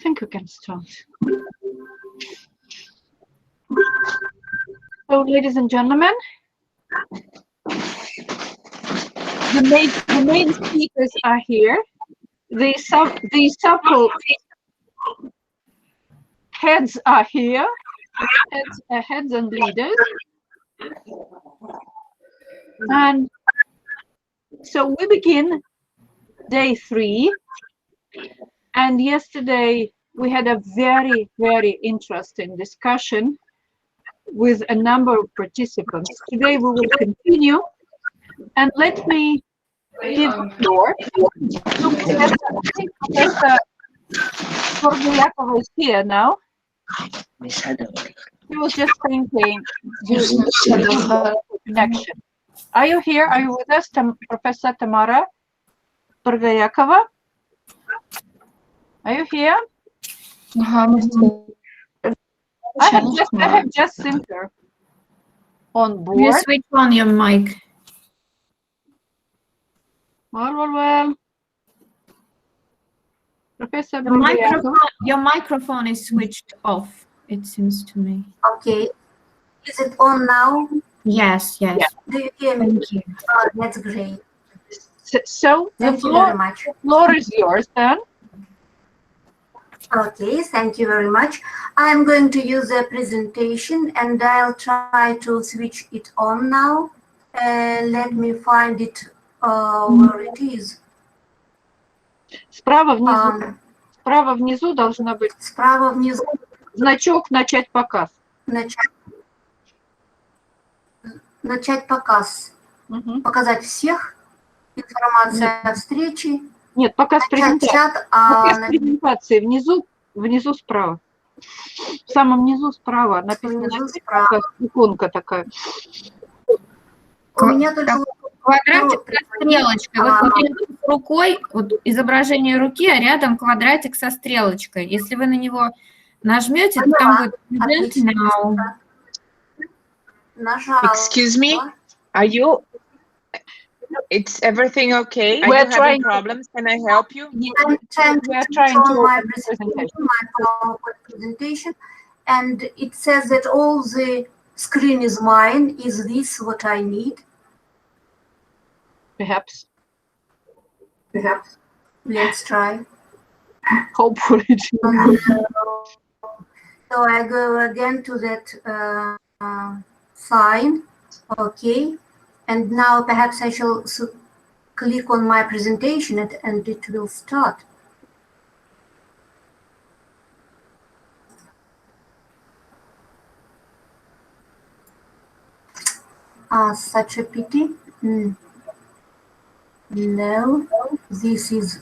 I think we can start. So, ladies and gentlemen, the main speakers are here. The subtle heads are here, heads and leaders. And so we begin day 3. And yesterday we had a very, very interesting discussion with a number of participants. Today we will continue. And let me give the floor to Professor BORGOIAKOVA is here now. He was just thinking connection. Are you here? Are you with us, Professor Tamara BORGOIAKOVA? Are you here? I have just seen her on board. You switch on your mic. Well. Professor Your microphone is switched off, it seems to me. Okay. Is it on now? Yes. Do you hear me? Thank you. Oh, that's great. So Thank you very much. The floor is yours then. Okay, thank you very much. I'm going to use a presentation and I'll try to switch it on now. Let me find it where it is. Справа внизу должна быть. Справа внизу. Значок «Начать показ». Начать показ. Показать всех. Информация о встрече. Нет, показ презентации. Показ презентации внизу справа. В самом низу справа написано иконка такая. У меня только квадратик со стрелочкой. Вот рукой, вот изображение руки, а рядом квадратик со стрелочкой. Если вы на него нажмете, то там будет present now. Excuse me, are you? It's everything okay? Are you having problems? Can I help you? I'm trying to my presentation, and it says that all the screen is mine. Is this what I need? Perhaps. Let's try. Hopefully. So I go again to that sign. Okay. And now perhaps I shall click on my presentation and it will start. Such a pity. No, this is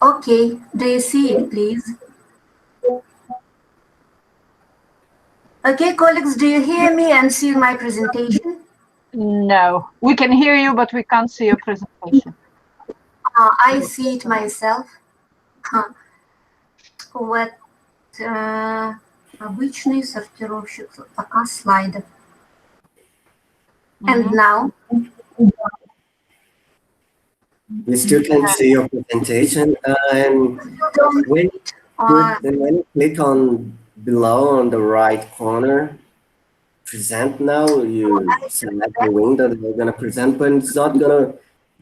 okay. Do you see it, please? Okay, colleagues, do you hear me and see my presentation? No, we can hear you, but we can't see your presentation. I see it myself. Вот обычный сортировщик, показ слайдов. And now? We still can see your presentation, and when you click on below on the right corner, present now, you select the window that you're going to present, but it's not going to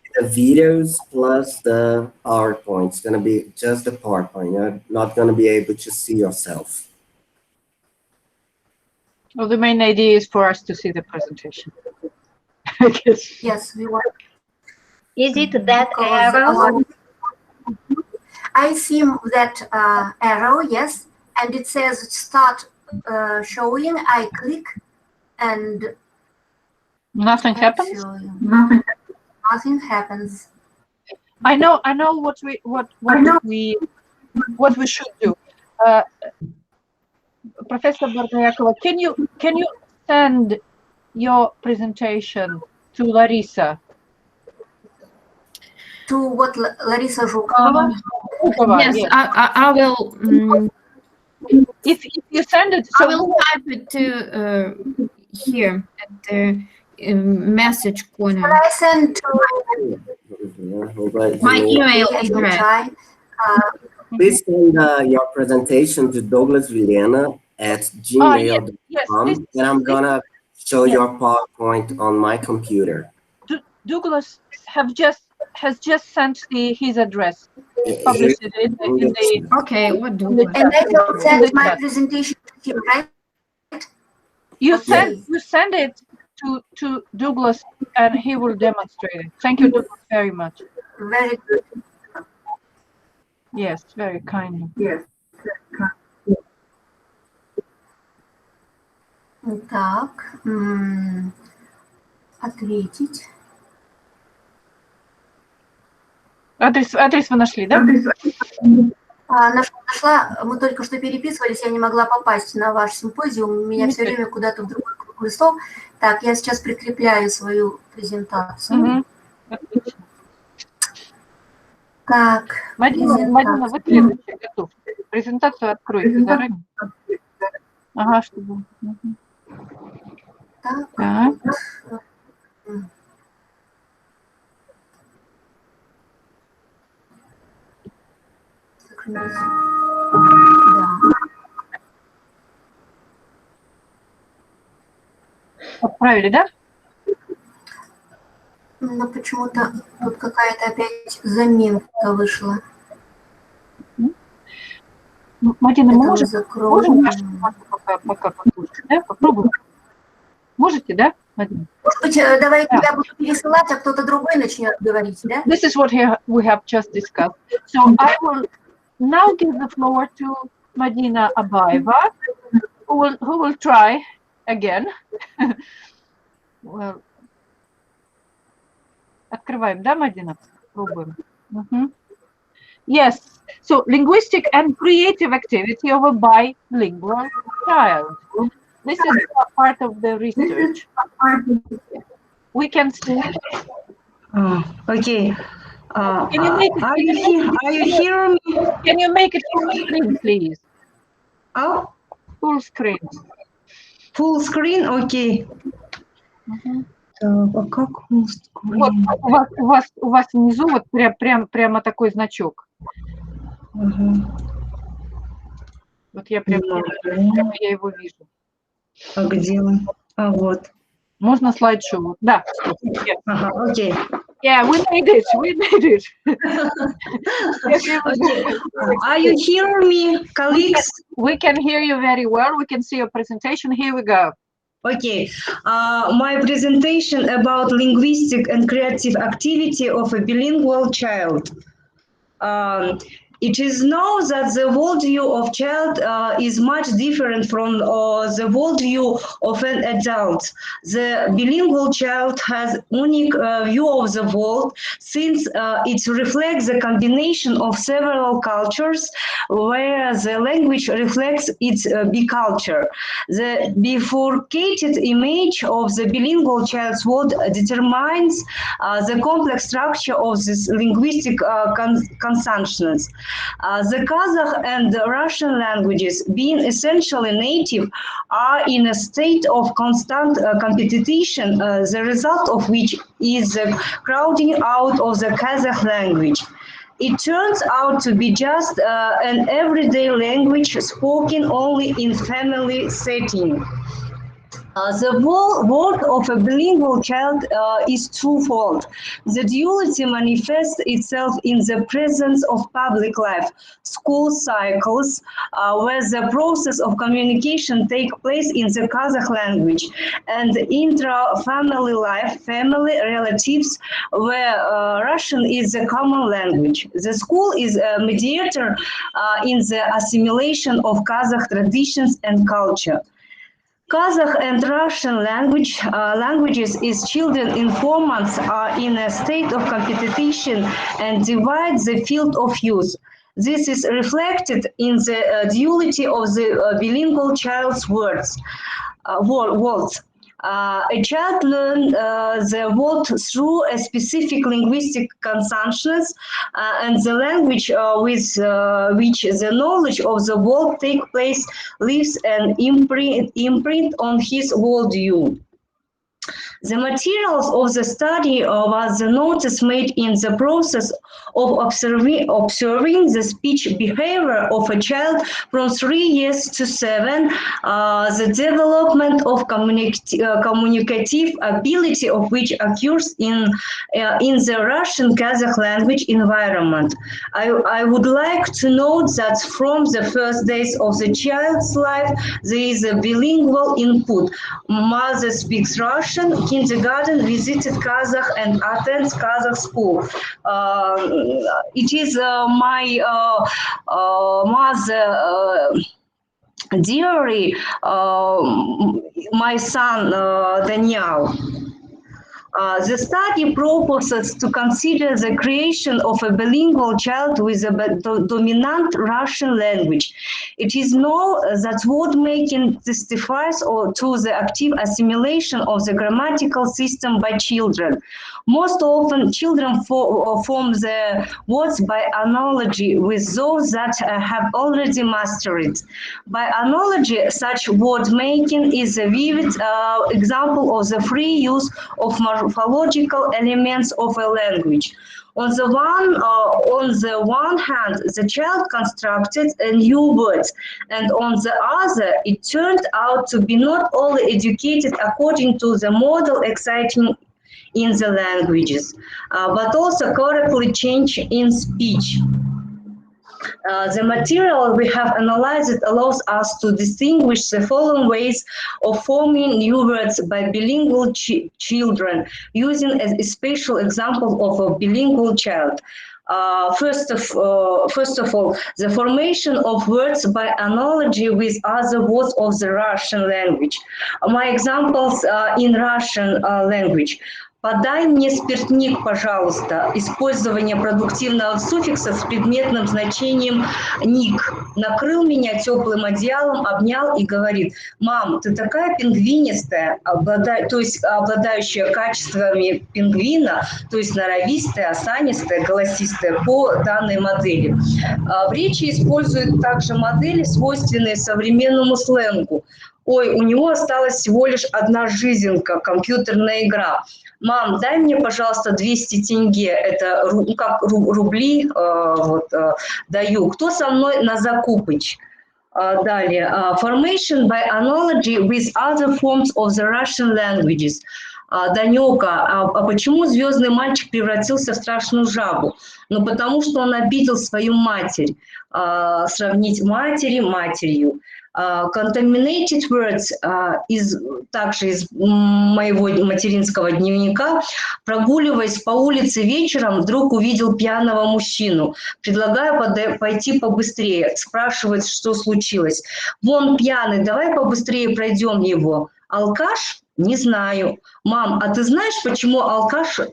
be the videos plus the PowerPoint. It's going to be just the PowerPoint. You're not going to be able to see yourself. Well, the main idea is for us to see the presentation. I guess. Yes, we want. Is it that arrow? I see that arrow, yes, and it says start showing. I click. And nothing happens. Nothing happens. I know what we should do. Professor BORGOIAKOVA, can you send your presentation to Larissa? To what, Larissa Zhukova? Yes, yeah. I will. If you send it, so I will type it to here at the message corner. Can I send to my email address? Please send your presentation to douglasvilhena@gmail.com, and I'm gonna show your PowerPoint on my computer. Douglas has just sent his address. Published it in the Okay, what Douglas? And I will send my presentation to him, right? You send it to Douglas, and he will demonstrate it. Thank you, Douglas, very much. Very good. Yes, very kind. Yes. Так, ответить. Адрес вы нашли, да? Нашла, мы только что переписывались, я не могла попасть на ваш симпозиум, меня все время куда-то в другой круг листов. Так, я сейчас прикрепляю свою презентацию. Так, Марина, вы следующая, готов. Презентацию откройте заранее. Ага, чтобы... Так. Да. Отправили, да? Но почему-то тут какая-то опять заминка вышла. Марина, мы можем пока послушать, да? Попробуем. Можете, да, Марина? Может быть, давайте я буду пересылать, а кто-то другой начнет говорить, да? This is what we have just discussed. So I will now give the floor to Marina Abaeva, who will try again. Well, открываем, да, Марина? Пробуем. Yes. So linguistic and creative activity of a bilingual child. This is part of the research. We can see. Okay. Can you make it, are you hearing me? Can you make it full screen, please? Oh, Full screen. full screen, okay. Так, а как full screen? Вот у вас внизу вот прямо такой значок. Вот я я его вижу. А где он? А вот. Можно слайд-шоу? Да. Ага, окей. Yeah, we made it. Okay. Are you hearing me, colleagues? We can hear you very well. We can see your presentation. Here we go. Okay. My presentation about linguistic and creative activity of a bilingual child. It is known that the worldview of child is much different from the worldview of an adult. The bilingual child has unique view of the world, since it reflects the combination of several cultures, where the language reflects its biculture. The bifurcated image of the bilingual child's world determines the complex structure of this linguistic consciousness. The Kazakh and the Russian languages, being essentially native, are in a state of constant competition, the result of which is the crowding out of the Kazakh language. It turns out to be just an everyday language spoken only in family setting. The world of a bilingual child is twofold. The duality manifests itself in the presence of public life, school cycles, where the process of communication takes place in the Kazakh language, and intra-family life, family relatives, where Russian is the common language. The school is a mediator in the assimilation of Kazakh traditions and culture. Kazakh and Russian languages is children informants are in a state of competition and divide the field of use. This is reflected in the duality of the bilingual child's words. A child learns the world through a specific linguistic consciousness and the language with which the knowledge of the world takes place leaves an imprint on his worldview. The materials of the study was the notice made in the process of observing the speech behavior of a child from 3 years to 7, the development of communicative ability of which occurs in the Russian Kazakh language environment. I would like to note that from the first days of the child's life, there is a bilingual input. Mother speaks Russian, kindergarten, visited Kazakh, and attends Kazakh school. It is my mother diary, my son Daniel. The study proposes to consider the creation of a bilingual child with a dominant Russian language. It is known that word-making testifies to the active assimilation of the grammatical system by children. Most often, children form the words by analogy with those that have already mastered it. By analogy, such word-making is a vivid example of the free use of morphological elements of a language. On the one hand, the child constructed a new word, and on the other, it turned out to be not only educated according to the model exciting in the languages, but also correctly changed in speech. The material we have analyzed allows us to distinguish the following ways of forming new words by bilingual children, using a special example of a bilingual child. First of all, the formation of words by analogy with other words of the Russian language. My examples in Russian language. Подай мне спиртник, пожалуйста. Использование продуктивного суффикса с предметным значением «ник». Накрыл меня теплым одеялом, обнял и говорит: «Мам, ты такая пингвинистая», то есть обладающая качествами пингвина, то есть норовистая, осанистая, голосистая по данной модели. В речи используют также модели, свойственные современному сленгу. Ой, у него осталась всего лишь одна жизненка, компьютерная игра. Мам, дай мне, пожалуйста, 200 тенге, это как рубли даю. Кто со мной на закупыч? Далее. Formation by analogy with other forms of the Russian languages. Данёка, а почему звездный мальчик превратился в страшную жабу? Ну, потому что он обидел свою матерь. Сравнить матери матерью. Contaminated words также из моего материнского дневника. Прогуливаясь по улице вечером, вдруг увидел пьяного мужчину. Предлагаю пойти побыстрее. Спрашивает, что случилось. Вон пьяный, давай побыстрее пройдем его. Алкаш? Не знаю. Мам, а ты знаешь, почему алкаша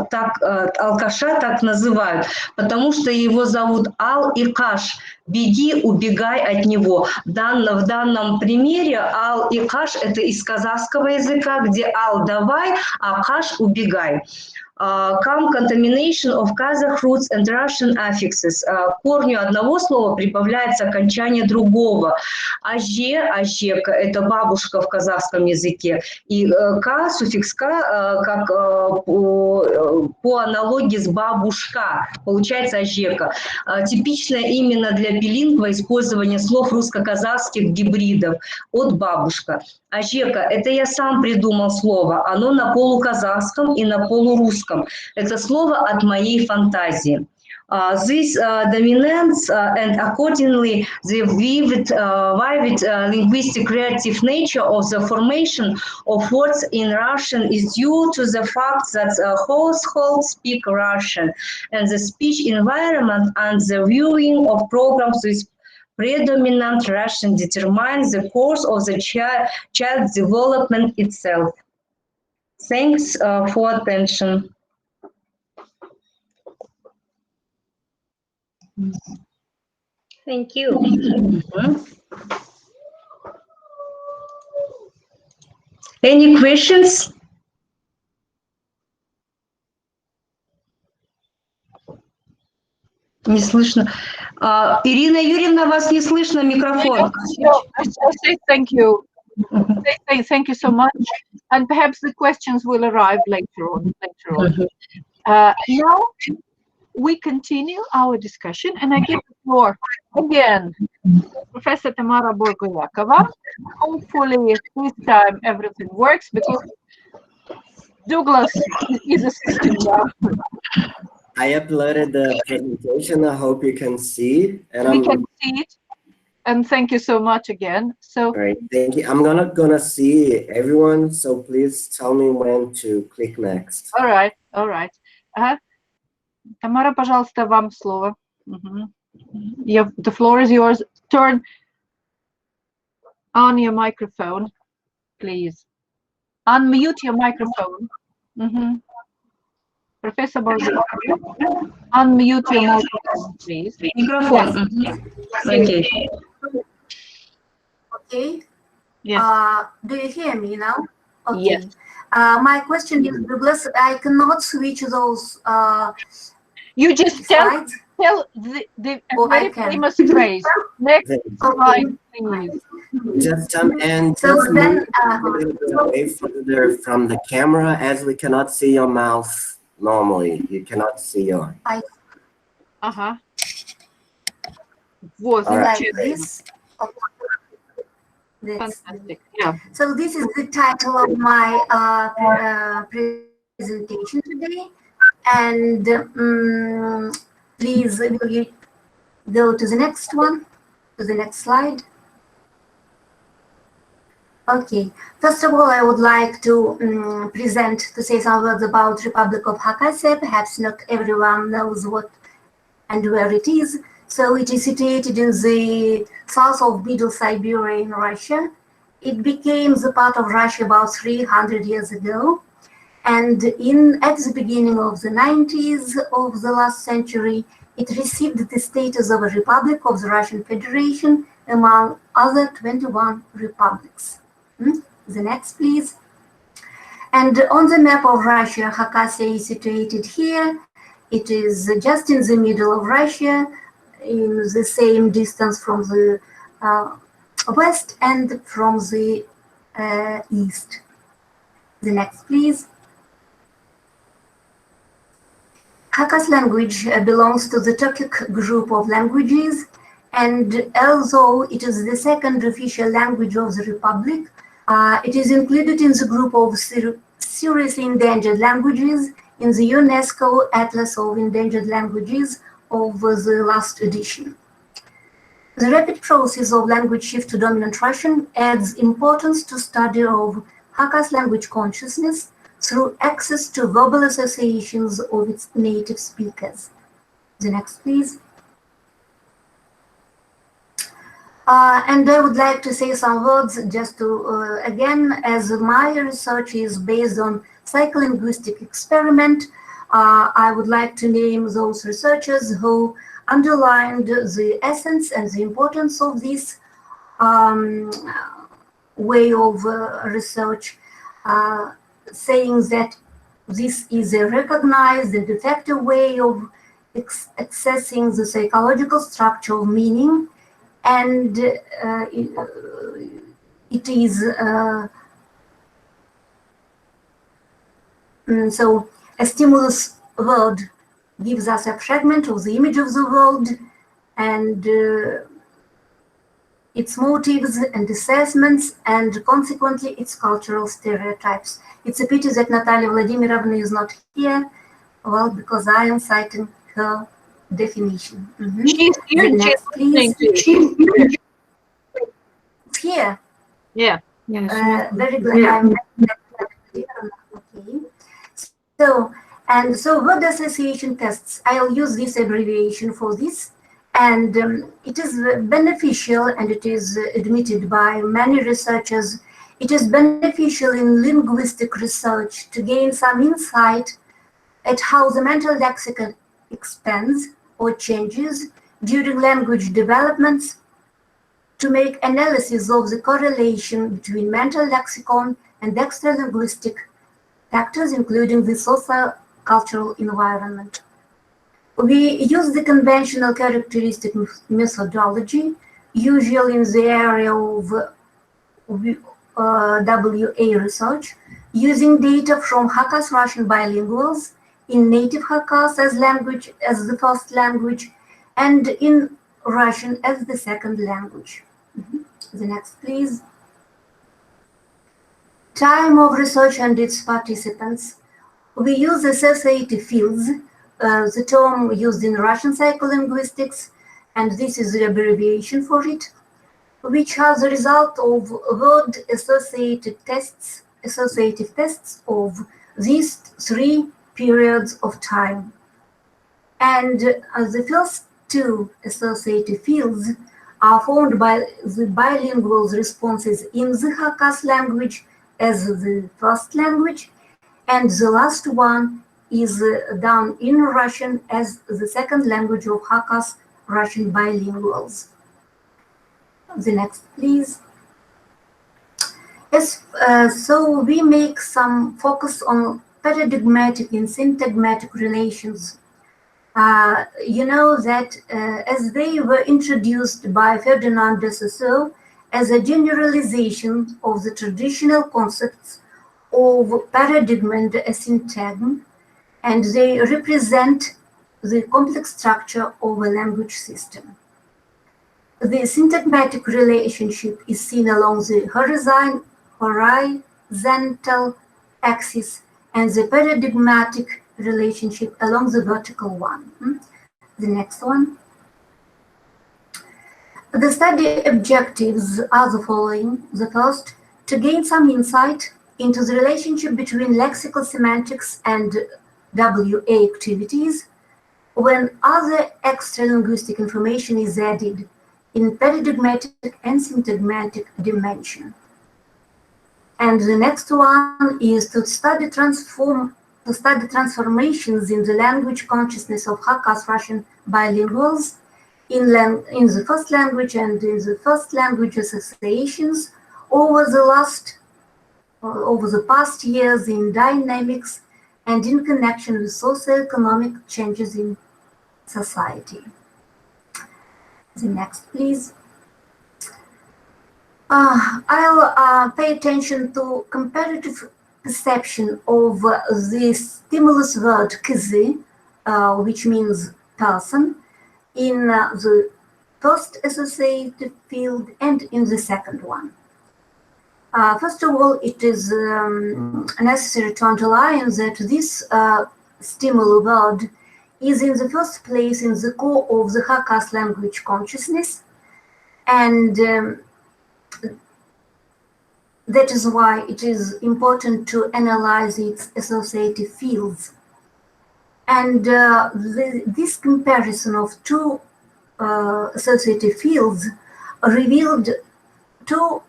так называют? Потому что его зовут Ал и Каш. Беги, убегай от него. В данном примере Ал и Каш – это из казахского языка, где Ал – давай, а Каш – убегай. Come contamination of Kazakh roots and Russian affixes. Корню одного слова прибавляется окончание другого. Ажека – это бабушка в казахском языке. И К, суффикс К, как по аналогии с бабушка, получается ажека. Типичное именно для билингва использование слов русско-казахских гибридов от бабушка. Ажека – это я сам придумал слово. Оно на полуказахском и на полурусском. Это слово от моей фантазии. This dominance and accordingly the vivid linguistic creative nature of the formation of words in Russian is due to the fact that households speak Russian and the speech environment and the viewing of programs with predominant Russian determines the course of the child's development itself. Thanks for attention. Thank you. Any questions? Не слышно. Ирина Юрьевна, вас не слышно, микрофон. I say thank you. Thank you so much. And perhaps the questions will arrive later on. Now we continue our discussion, and I give the floor again Professor Tamara BORGOIAKOVA. Hopefully this time everything works, because Douglas is assisting now. I uploaded the presentation. I hope you can see. And we can see it. And thank you so much again. So, all right, thank you. I'm gonna see everyone, so please tell me when to click next. All right, all right. Tamara, пожалуйста, вам слово. The floor is yours. Turn on your microphone, please. Unmute your microphone. Professor BORGOIAKOVA, unmute your microphone, please. Microphone. Okay. Okay. Yes. Do you hear me now? Okay. Yes. My question is, Douglas, I cannot switch those you just tell the very famous phrase. Next slide, please. Just just move a little bit away further from the camera, as we cannot see your mouth normally. You cannot see your. Was like this. Fantastic. Yeah. So this is the title of my presentation today, and please will you go to the next one, to the next slide. Okay. First of all, I would like to say some words about Republic of Khakass. Perhaps not everyone knows what and where it is. So it is situated in the south of Middle Siberia in Russia. It became the part of Russia about 300 years ago. And at the beginning of the 90s of the last century, it received the status of a republic of the Russian Federation among other 21 republics. The next, please. And on the map of Russia, Khakass is situated here. It is just in the middle of Russia, in the same distance from the west and from the east. The next, please. Khakass language belongs to the Turkic group of languages, and although it is the second official language of the Republic, it is included in the group of seriously endangered languages in the UNESCO Atlas of Endangered Languages of the last edition. The rapid process of language shift to dominant Russian adds importance to study of Khakass language consciousness through access to verbal associations of its native speakers. The next, please. And I would like to say some words just to, again, as my research is based on psycholinguistic experiment, I would like to name those researchers who underlined the essence and the importance of this way of research, saying that this is a recognized and effective way of accessing the psychological structure of meaning, and it is so a stimulus word gives us a fragment of the image of the world and its motives and assessments, and consequently its cultural stereotypes. It's a pity that Natalia Vladimirovna is not here, well, because I am citing her definition. She's here, next, please. It's here. Yeah. Very glad. Okay. So word association tests, I'll use this abbreviation for this, and it is beneficial, and it is admitted by many researchers. It is beneficial in linguistic research to gain some insight at how the mental lexicon expands or changes during language developments, to make analysis of the correlation between mental lexicon and extra-linguistic factors, including the socio-cultural environment. We use the conventional characteristic methodology, usually in the area of WA research using data from Khakass Russian bilinguals in native Khakass as the first language, and in Russian as the second language. The next, please. Time of research and its participants. We use associative fields, the term used in Russian psycholinguistics, and this is the abbreviation for it, which are the result of word associative tests of these three periods of time. And the first two associative fields are formed by the bilingual responses in the Khakass language as the first language, and the last one is done in Russian as the second language of Khakass Russian bilinguals. The next, please. So we make some focus on paradigmatic and syntagmatic relations. You know that as they were introduced by Ferdinand de Saussure as a generalization of the traditional concepts of paradigm and a syntagm, and they represent the complex structure of a language system. The syntagmatic relationship is seen along the horizontal axis, and the paradigmatic relationship along the vertical one. The next one. The study objectives are the following. The first, to gain some insight into the relationship between lexical semantics and WA activities when other extra-linguistic information is added in paradigmatic and syntagmatic dimension. And the next one is to study transformations in the language consciousness of Khakass Russian bilinguals in the first language and in the first language associations over the past years in dynamics and in connection with socioeconomic changes in society. The next, please. I'll pay attention to comparative perception of the stimulus word KZ, which means person, in the first associative field and in the second one. First of all, it is necessary to underline that this stimulus word is in the first place in the core of the Khakass language consciousness, and that is why it is important to analyze its associative fields. And this comparison of two associative fields revealed two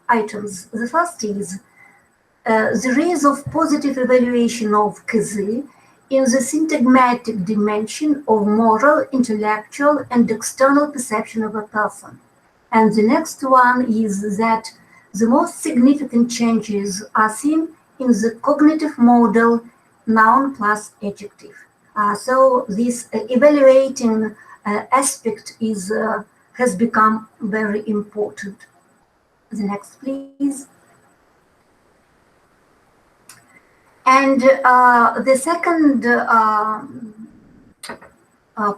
items. The first is the rise of positive evaluation of KZ in the syntagmatic dimension of moral, intellectual, and external perception of a person. And the next one is that the most significant changes are seen in the cognitive model noun plus adjective. So this evaluating aspect has become very important. The next, please. And the second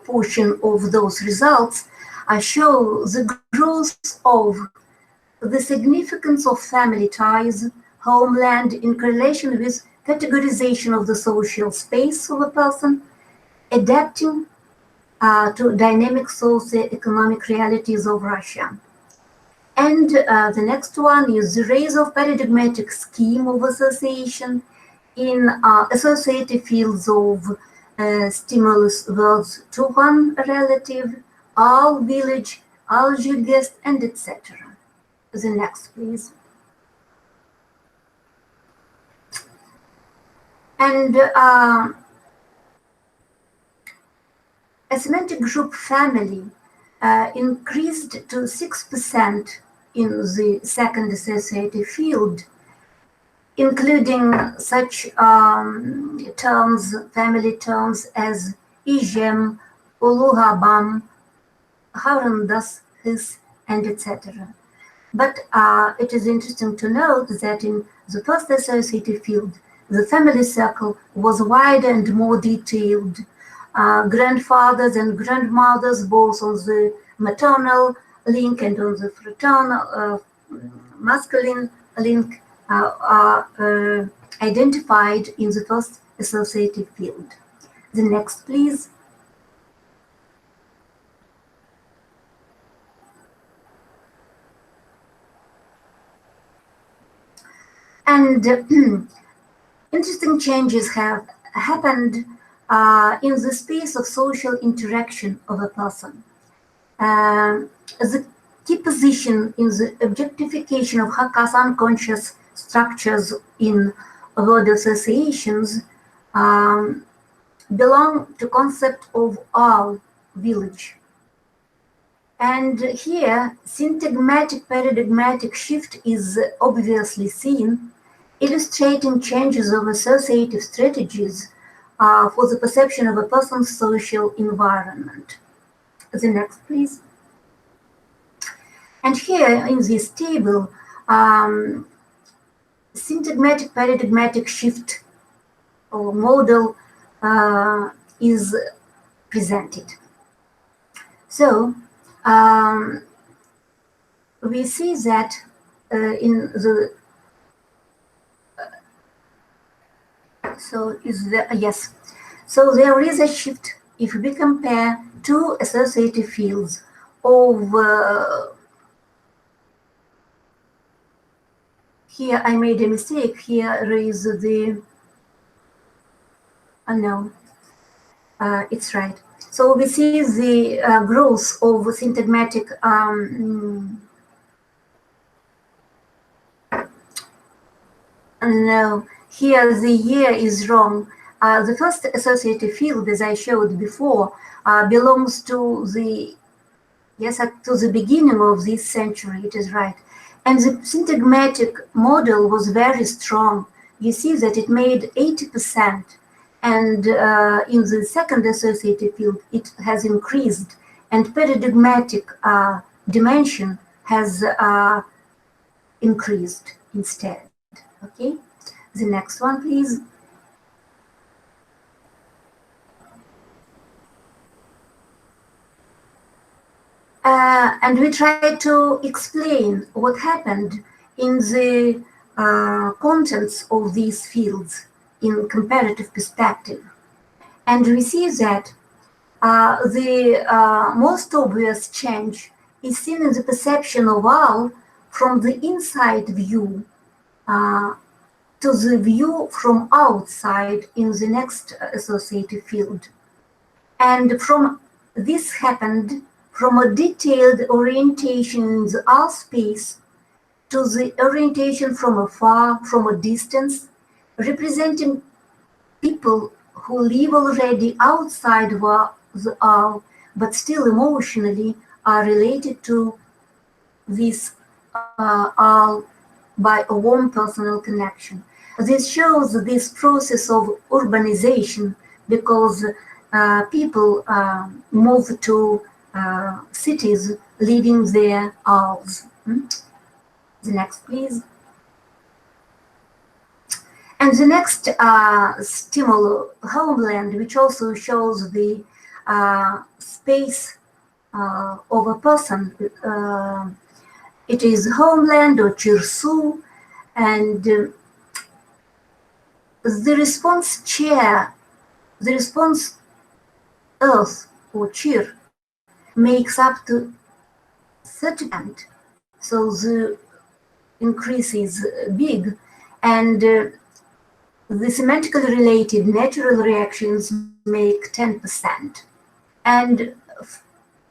portion of those results show the growth of the significance of family ties, homeland in correlation with categorization of the social space of a person, adapting to dynamic socio-economic realities of Russia. And the next one is the rise of paradigmatic scheme of association in associative fields of stimulus words to one relative, all village, all guest, and etc. The next, please. And a semantic group family increased to 6% in the second associative field, including such terms, family terms as Ijem, Uluhabam, Harandas, his, and etc. But it is interesting to note that in the first associative field, the family circle was wider and more detailed. Grandfathers and grandmothers, both on the maternal link and on the fraternal masculine link, are identified in the first associative field. The next, please. And interesting changes have happened in the space of social interaction of a person. The key position in the objectification of Khakass unconscious structures in word associations belong to concept of our village. And here, syntagmatic paradigmatic shift is obviously seen, illustrating changes of associative strategies for the perception of a person's social environment. The next, please. And here in this table, syntagmatic paradigmatic shift or model is presented. So we see that in the so there is a shift if we compare two associative fields of here I made a mistake. Here is the it's right. So we see the growth of syntagmatic no, here the year is wrong. The first associative field, as I showed before, belongs to the to the beginning of this century. It is right, and the syntagmatic model was very strong. You see that it made 80%. And in the second associative field, it has increased, and paradigmatic dimension has increased instead. Okay, the next one, please. And we try to explain what happened in the contents of these fields in comparative perspective. And we see that the most obvious change is seen in the perception of all from the inside view to the view from outside in the next associative field. And from this happened from a detailed orientation in the all space to the orientation from afar, from a distance, representing people who live already outside the all, but still emotionally are related to this all by a warm personal connection. This shows this process of urbanization because people move to cities, leaving their alls. The next, please. And the next stimulus, homeland, which also shows the space of a person. It is homeland or chirsu, and the response chair, the response earth or chir makes up to 30%. So the increase is big, and the semantically related natural reactions make 10%. And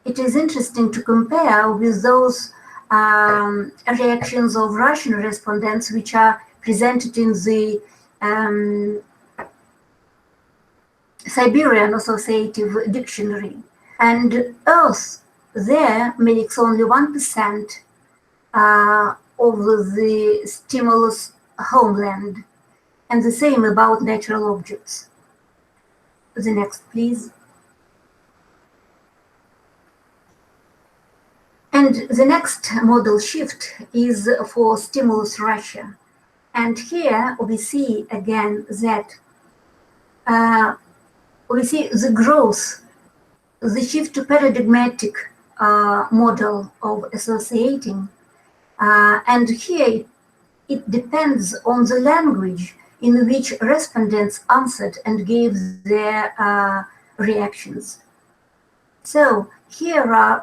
it is interesting to compare with those reactions of Russian respondents, which are presented in the Siberian Associative Dictionary. And Earth there makes only 1% of the stimulus homeland. And the same about natural objects. The next, please. And the next modal shift is for stimulus Russia. And here we see again that we see the growth, the shift to paradigmatic model of associating. And here it depends on the language in which respondents answered and gave their reactions. So here are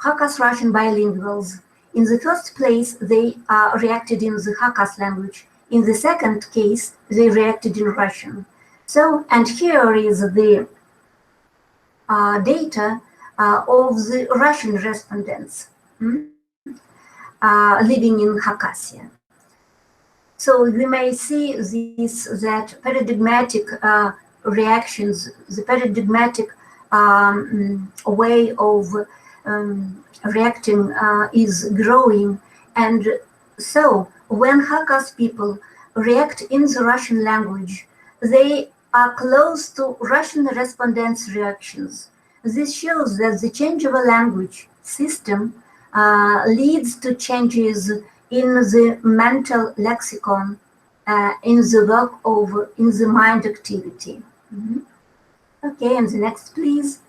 Khakass Russian bilinguals. In the first place, they reacted in the Khakass language. In the second case, they reacted in Russian. So, and here is the data of the Russian respondents living in Khakassia. So we may see this, that paradigmatic reactions, the paradigmatic way of reacting is growing. And so when Khakass people react in the Russian language, they are close to Russian respondents' reactions. This shows that the change of a language system leads to changes in the mental lexicon, in the work of, in the mind activity. Okay, and the next, please.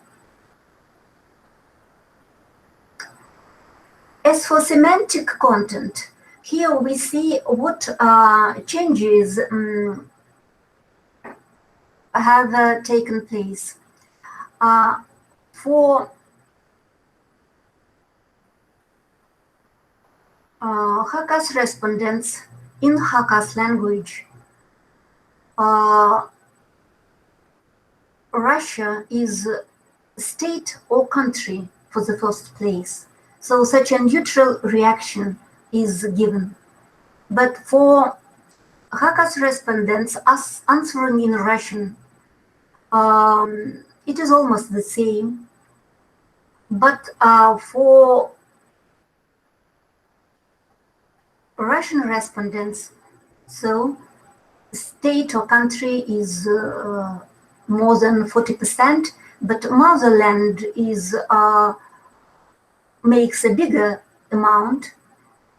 As for semantic content, here we see what changes have taken place. For Khakass respondents in Khakass language, Russia is state or country for the first place. So such a neutral reaction is given. But for Khakass respondents answering in Russian, it is almost the same. But for Russian respondents, so state or country is more than 40%, but motherland is makes a bigger amount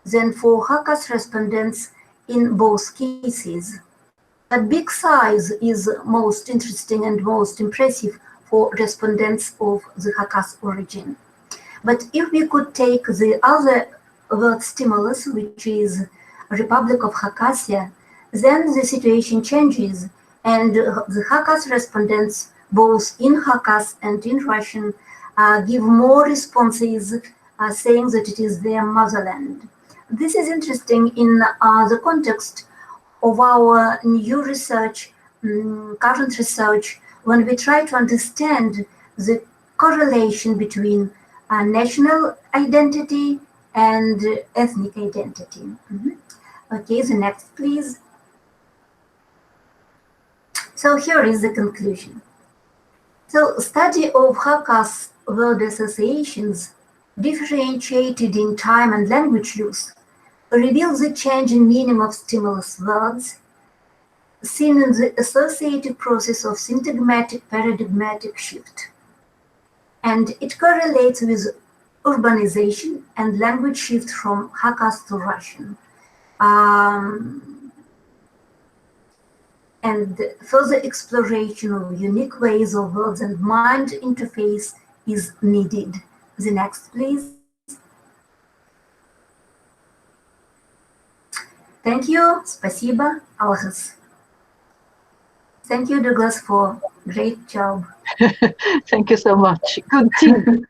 than for Khakass respondents in both cases. A big size is most interesting and most impressive for respondents of the Khakass origin. But if we could take the other word stimulus, which is Republic of Khakassia, then the situation changes, and the Khakass respondents, both in Khakass and in Russian, give more responses saying that it is their motherland. This is interesting in the context of our new research, current research, when we try to understand the correlation between national identity and ethnic identity. Okay, the next, please. So here is the conclusion. So study of Khakass word associations differentiated in time and language use reveals the change in meaning of stimulus words seen in the associative process of syntagmatic paradigmatic shift. And it correlates with urbanization and language shift from Khakass to Russian. And further exploration of unique ways of words and mind interface is needed. The next, please. Thank you. Spasibo, Alexis. Thank you, Douglas, for great job. Thank you so much. Good team.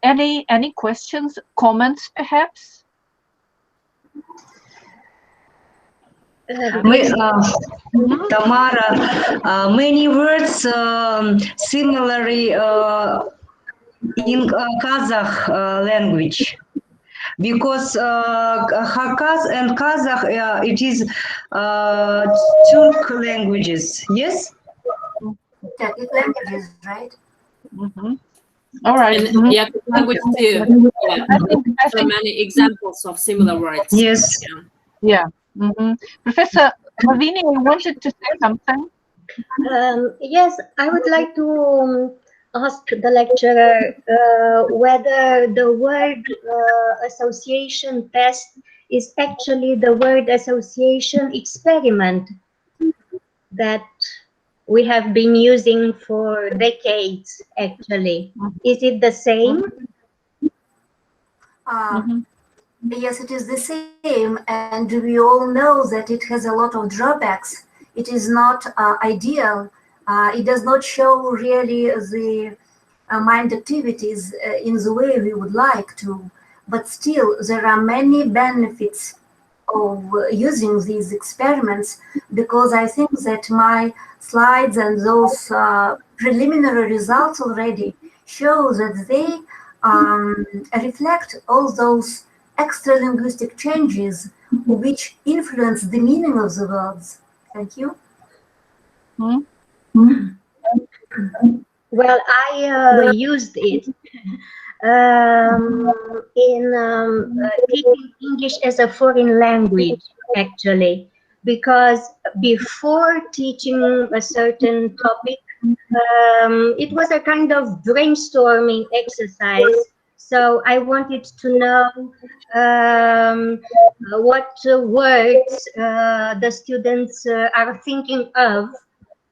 Any questions, comments, perhaps? Tamara, many words similarly in Kazakh language, because Khakass and Kazakh, it is Turk languages, yes? Turkic languages, right? All right. And Yakut language too. Yeah. So many examples of similar words. Yes. Yeah. Professor Lavinia, you wanted to say something? Yes, I would like to asked the lecturer whether the word association test is actually the word association experiment that we have been using for decades, actually. Is it the same? Yes, it is the same, and we all know that it has a lot of drawbacks. It is not ideal. It does not show really the mind activities in the way we would like to, but still there are many benefits of using these experiments, because I think that my slides and those preliminary results already show that they reflect all those extra linguistic changes which influence the meaning of the words. Thank you. Well, I used it in teaching English as a foreign language, actually, because before teaching a certain topic, it was a kind of brainstorming exercise. So I wanted to know what words the students are thinking of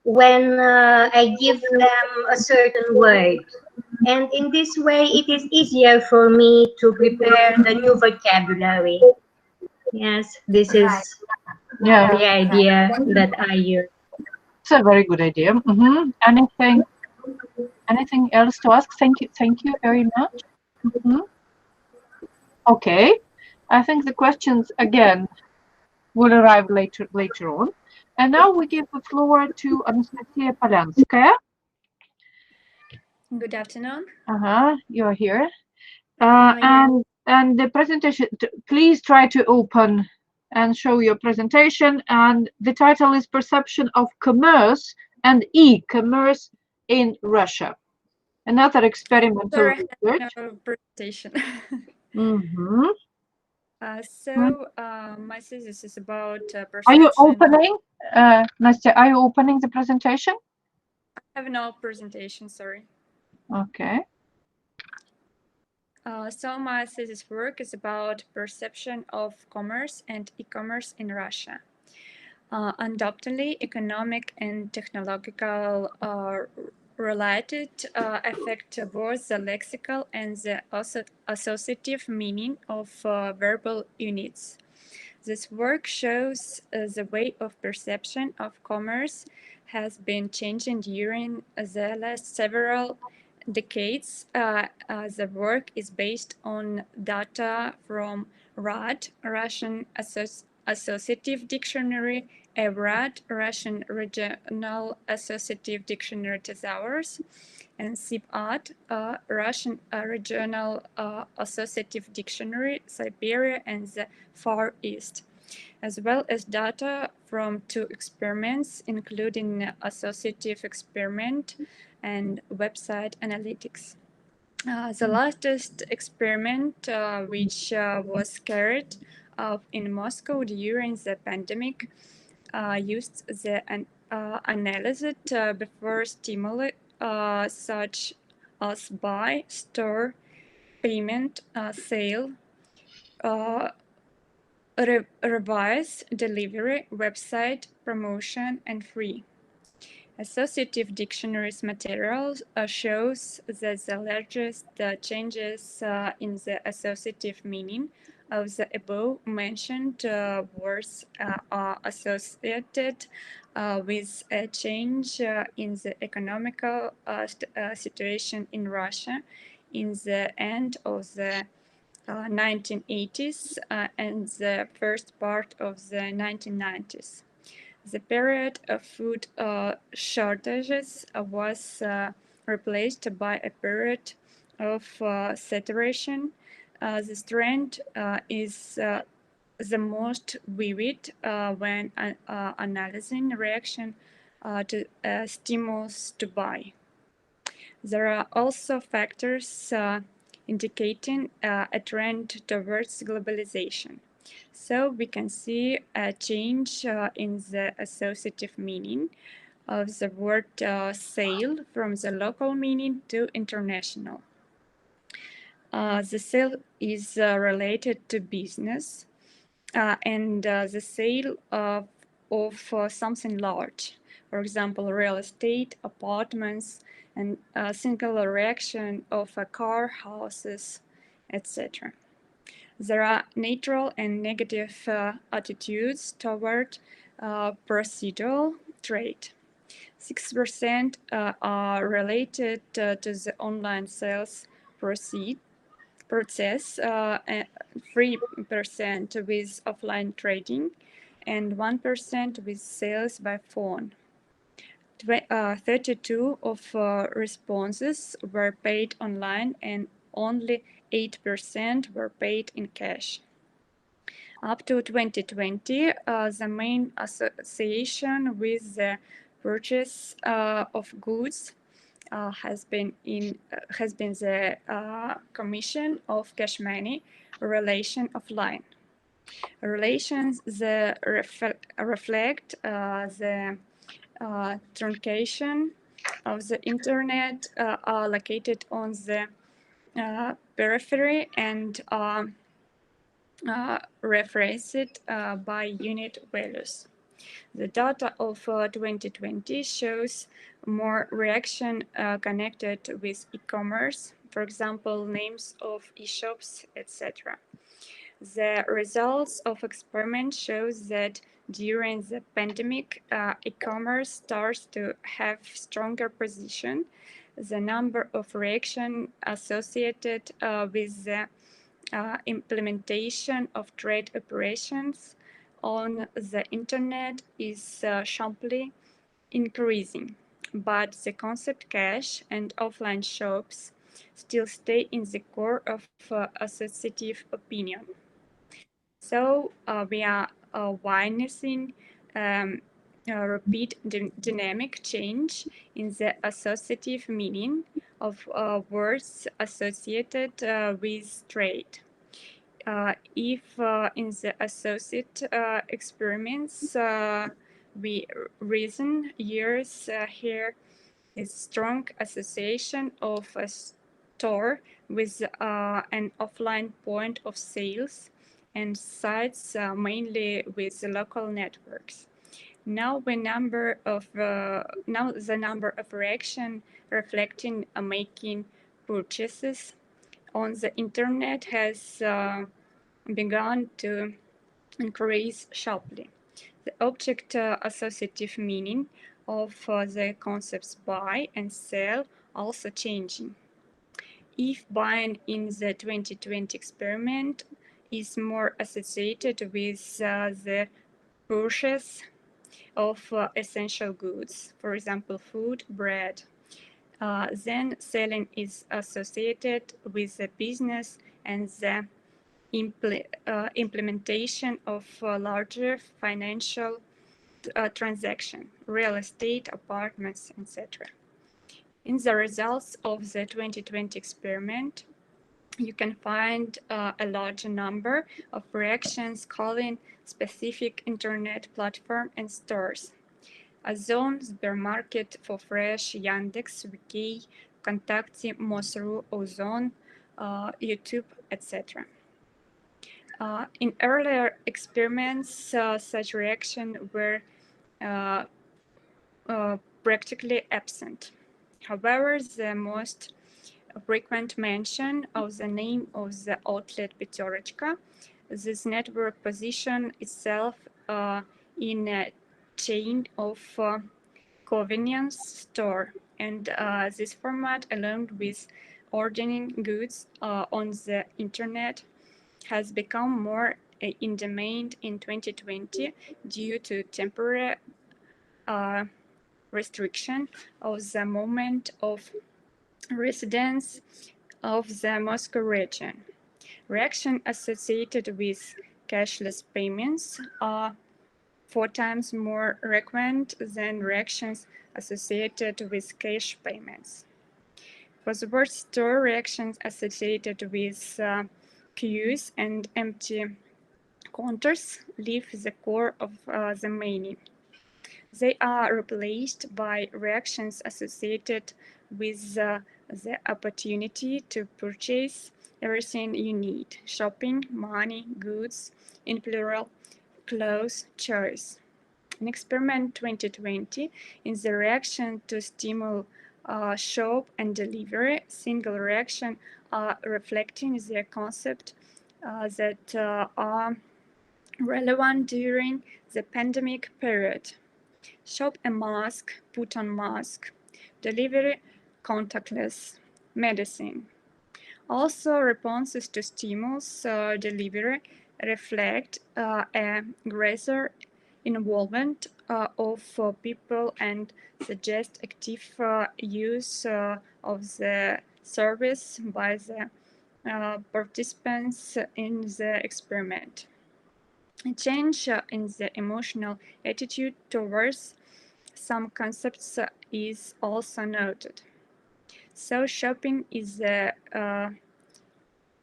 when I give them a certain word. And in this way, it is easier for me to prepare the new vocabulary. Yes, this is the idea that I use. It's a very good idea. Anything else to ask? Thank you very much. Okay, I think the questions again will arrive later on. And now we give the floor to Anastasia Polyanskaya. Good afternoon. You are here. And the presentation, please try to open and show your presentation. And the title is Perception of Commerce and E-Commerce in Russia. Another experimental research. Presentation. My thesis is about perception. Are you opening, Nastya, are you opening the presentation? I have no presentation, sorry. Okay. So my thesis work is about perception of commerce and e-commerce in Russia. Undoubtedly, economic and technological related affect both the lexical and the associative meaning of verbal units. This work shows the way of perception of commerce has been changing during the last several decades. The work is based on data from RAD, Russian Associative Dictionary, EVRAD, Russian Regional Associative Dictionary Thesaurus, and SIPAD, Russian Regional Associative Dictionary, Siberia and the Far East, as well as data from 2 experiments, including associative experiment and website analytics. The latest experiment, which was carried out in Moscow during the pandemic, used the analysis before stimuli such as buy, store, payment, sale, revise, delivery, website, promotion, and free. Associative dictionaries material shows that the largest changes in the associative meaning of the above-mentioned words are associated with a change in the economical situation in Russia in the end of the 1980s and the first part of the 1990s. The period of food shortages was replaced by a period of saturation. This trend is the most vivid when analyzing reaction to stimulus to buy. There are also factors indicating a trend towards globalization. So we can see a change in the associative meaning of the word sale from the local meaning to international. The sale is related to business and the sale of something large, for example, real estate, apartments, and a single erection of a car, houses, etc. There are neutral and negative attitudes toward procedural trade. 6% are related to the online sales process, 3% with offline trading, and 1% with sales by phone. 32 of responses were paid online and only 8% were paid in cash. Up to 2020, the main association with the purchase of goods has been the commission of cash money relation offline. Relations that reflect the truncation of the internet are located on the periphery and referenced by unit values. The data of 2020 shows more reaction connected with e-commerce, for example, names of e-shops, etc. The results of experiment shows that during the pandemic, e-commerce starts to have stronger position. The number of reactions associated with the implementation of trade operations on the internet is sharply increasing, but the concept cash and offline shops still stay in the core of associative opinion. So we are witnessing repeat dynamic change in the associative meaning of words associated with trade. If in the associate experiments we reason years here is strong association of a store with an offline point of sales and sites mainly with local networks. Now the number of reaction reflecting making purchases on the internet has begun to increase sharply. The object associative meaning of the concepts buy and sell also changing. If buying in the 2020 experiment is more associated with the purchase of essential goods, for example, food, bread, then selling is associated with the business and the implementation of larger financial transaction, real estate, apartments, etc. In the results of the 2020 experiment, you can find a larger number of reactions calling specific internet platform and stores. Ozon, Supermarket, For Fresh, Yandex, VK, Kontakte, Mosru, Ozon, YouTube, etc. In earlier experiments, such reactions were practically absent. However, the most frequent mention of the name of the outlet PETROVA, this network position itself in a chain of convenience store, and this format, along with ordering goods on the internet, has become more in demand in 2020 due to temporary restriction of the movement of residents of the Moscow region. Reactions associated with cashless payments are 4 times more frequent than reactions associated with cash payments. For the word store, reactions associated with queues and empty counters leave the core of the meaning. They are replaced by reactions associated with the opportunity to purchase everything you need: shopping, money, goods, in plural, clothes, choice. In experiment 2020, in the reaction to stimuli, shop and delivery, single reaction are reflecting the concept that are relevant during the pandemic period. Shop a mask, put on mask, delivery contactless, medicine. Also, responses to stimulus delivery reflect a greater involvement of people and suggest active use of the service by the participants in the experiment. A change in the emotional attitude towards some concepts is also noted. So shopping is the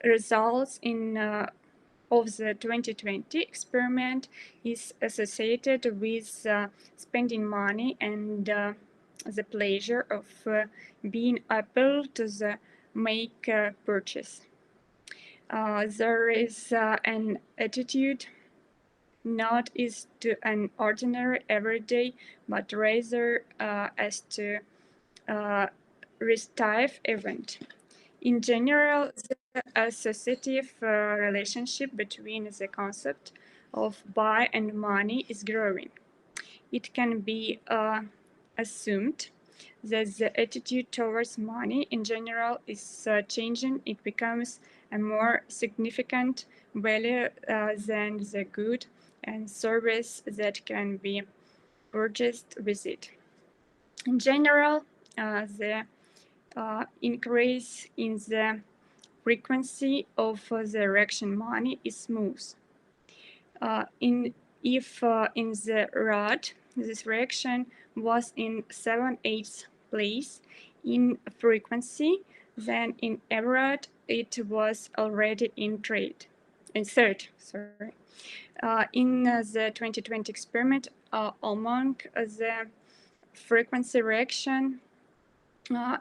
results in of the 2020 experiment is associated with spending money and the pleasure of being able to make a purchase. There is an attitude not is to an ordinary everyday, but rather as to restive event. In general, the associative relationship between the concept of buy and money is growing. It can be assumed that the attitude towards money in general is changing. It becomes a more significant value than the good and service that can be purchased with it. In general, the increase in the frequency of the reaction money is smooth. If in the rod this reaction was in 7/8 place in frequency, then in average it was already in third. In the 2020 experiment, among the frequency reaction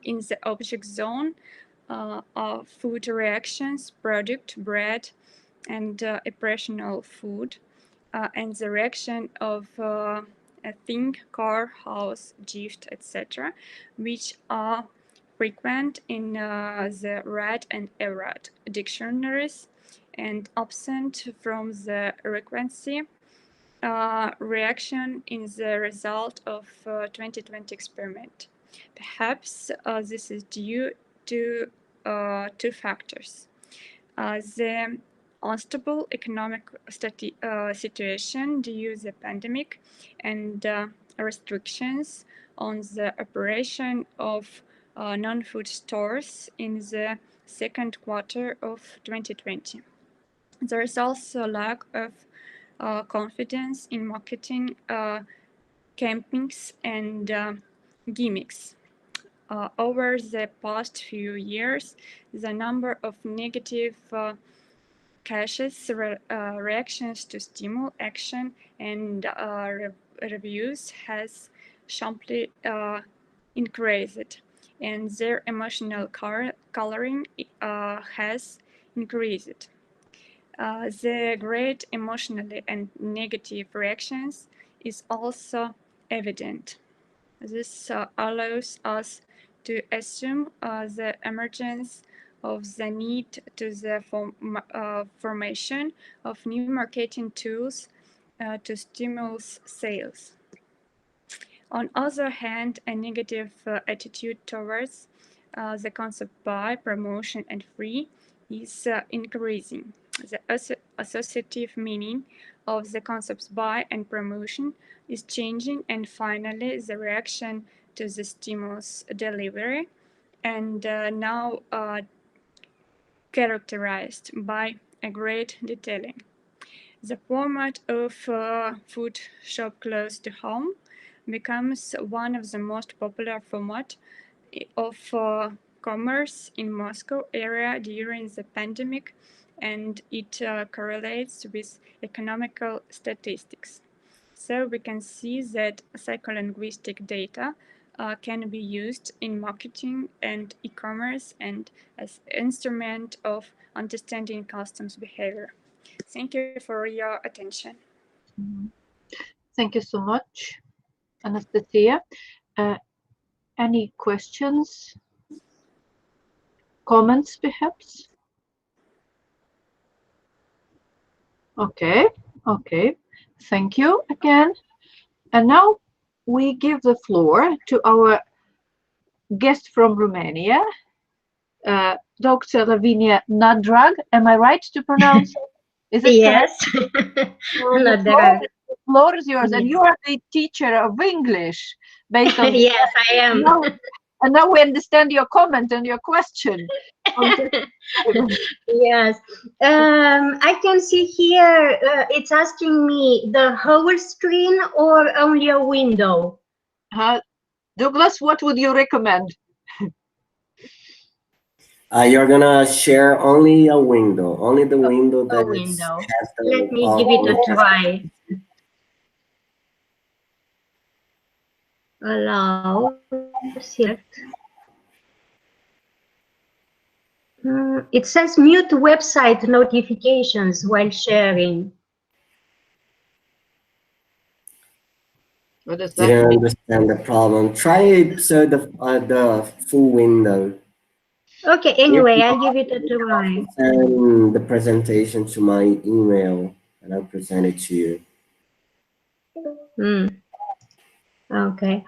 in the object zone of food reactions, product, bread, and operational food, and the reaction of a thing, car, house, gift, etc., which are frequent in the red and errad dictionaries and absent from the frequency reaction in the result of 2020 experiment. Perhaps this is due to two factors. The unstable economic situation due to the pandemic and restrictions on the operation of non-food stores in the second quarter of 2020. There is also lack of confidence in marketing campaigns and gimmicks. Over the past few years, the number of negative cautious reactions to stimuli action and reviews has sharply increased, and their emotional coloring has increased. The great emotionally and negative reactions is also evident. This allows us to assume the emergence of the need to the formation of new marketing tools to stimulate sales. On the other hand, a negative attitude towards the concept buy, promotion, and free is increasing. The associative meaning of the concepts buy and promotion is changing, and finally, the reaction to the stimulus delivery, and now characterized by a great detailing. The format of food shop close to home becomes one of the most popular format of commerce in Moscow area during the pandemic, and it correlates with economical statistics. So we can see that psycholinguistic data can be used in marketing and e-commerce and as instrument of understanding customs behavior. Thank you for your attention. Thank you so much, Anastasia. Any questions, comments, perhaps? Okay, okay. Thank you again. And now we give the floor to our guest from Romania, Dr. Lavinia NA DRAG. Am I right to pronounce it? Is it yes? The floor is yours, and you are the teacher of English based on yes, I am. And now we understand your comment and your question. Yes, I can see here it's asking me the whole screen or only a window. Douglas, what would you recommend? You're gonna share only a window, only the window that has the. Let me give it a try. Allow select. It says mute website notifications while sharing. What does that Didn't mean? understand the problem. Try it so the full window. Okay, anyway, I'll give it a try. Send the presentation to my email and I'll present it to you. Okay.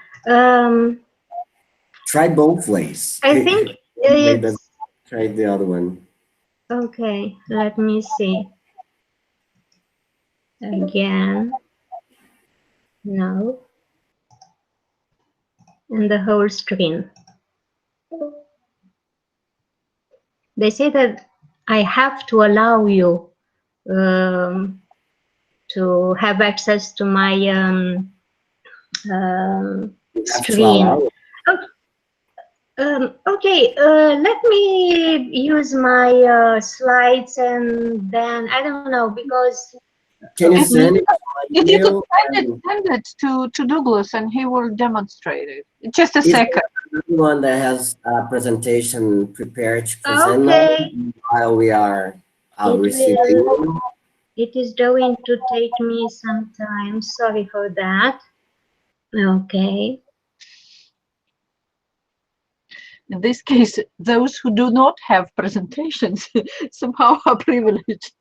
Try both ways. I think it's... Try the other one. Okay, let me see. Again. No. And the whole screen. They say that I have to allow you to have access to my screen. Okay, let me use my slides and then I don't know because. Can you send it? If you could send it to Douglas and he will demonstrate it. Just a second. One that has a presentation prepared to present while we are receiving. It is going to take me some time. Sorry for that. Okay. In this case, those who do not have presentations somehow are privileged.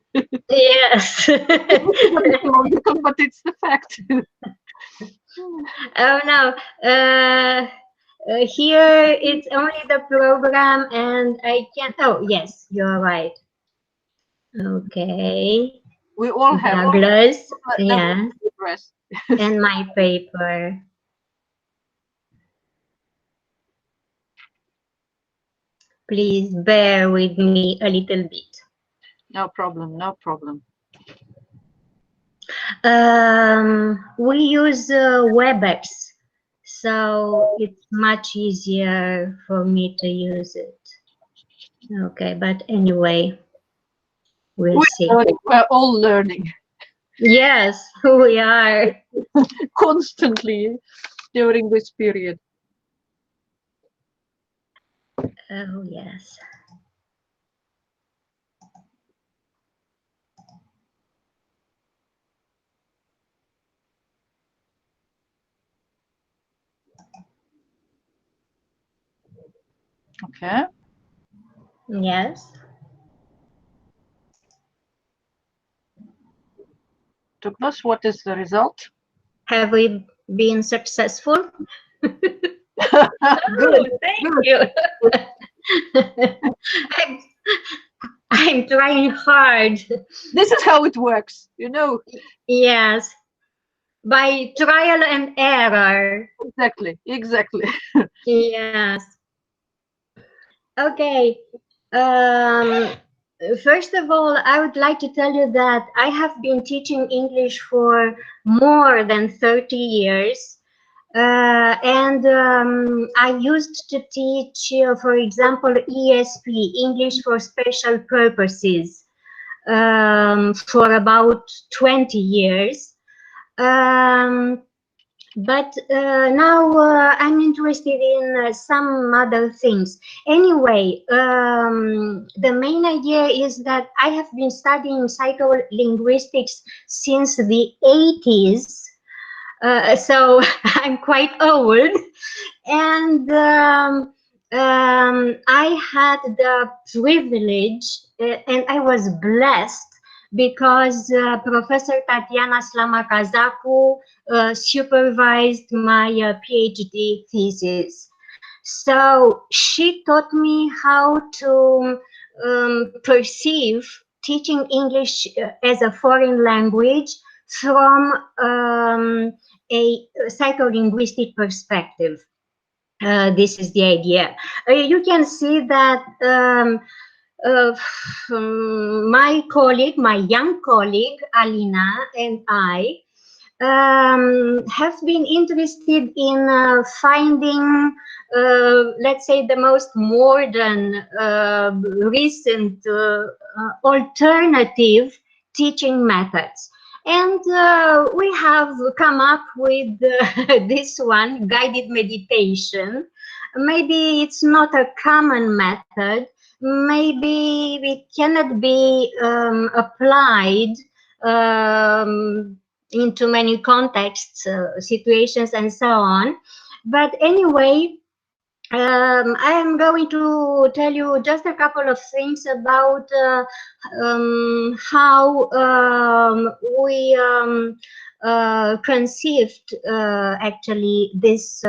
Yes. But it's the fact. Oh no. Here it's only the program and I can't. Oh yes, you're right. Okay. We all have Douglas, yes, and my paper. Please bear with me a little bit. No problem, no problem. We use WebEx, so it's much easier for me to use it. Okay, but anyway, we'll see. We're all learning. Yes, we are. Constantly during this period. Oh, yes. Okay. Yes. Douglas, what is the result? Have we been successful? Good. Thank you. I'm trying hard. This is how it works, you know. Yes. By trial and error. Exactly, exactly. Yes. Okay. First of all, I would like to tell you that I have been teaching English for more than 30 years. And I used to teach, for example, ESP, English for Special Purposes, for about 20 years. But now I'm interested in some other things. Anyway, the main idea is that I have been studying psycholinguistics since the 80s, so I'm quite old, and I had the privilege and I was blessed because Professor Tatiana Slama-Kazaku supervised my PhD thesis. So she taught me how to perceive teaching English as a foreign language from a psycholinguistic perspective. This is the idea. You can see that my colleague, my young colleague, Alina, and I have been interested in finding, let's say, the most modern, recent, alternative teaching methods. And we have come up with this one, guided meditation. Maybe it's not a common method. Maybe it cannot be applied into many contexts, situations, and so on. But anyway, I am going to tell you just a couple of things about how we conceived actually this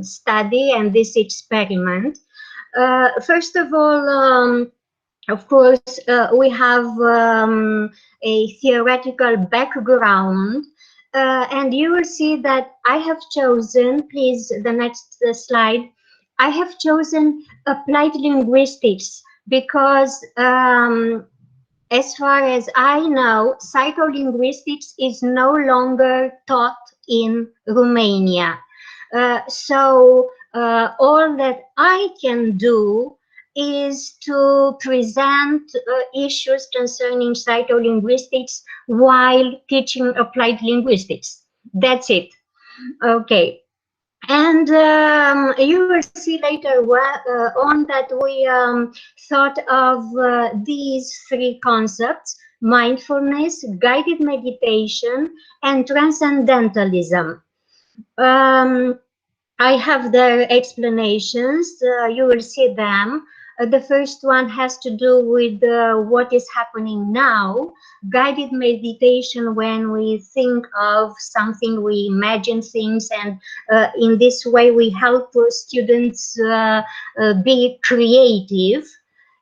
study and this experiment. First of all, of course, we have a theoretical background, and you will see that I have chosen, please, the next slide, I have chosen applied linguistics because as far as I know, psycholinguistics is no longer taught in Romania. So all that I can do is to present issues concerning psycholinguistics while teaching applied linguistics. That's it. Okay. And you will see later on that we thought of these three concepts: mindfulness, guided meditation, and transcendentalism. I have their explanations. You will see them. The first one has to do with what is happening now. Guided meditation, when we think of something, we imagine things, and in this way we help students be creative,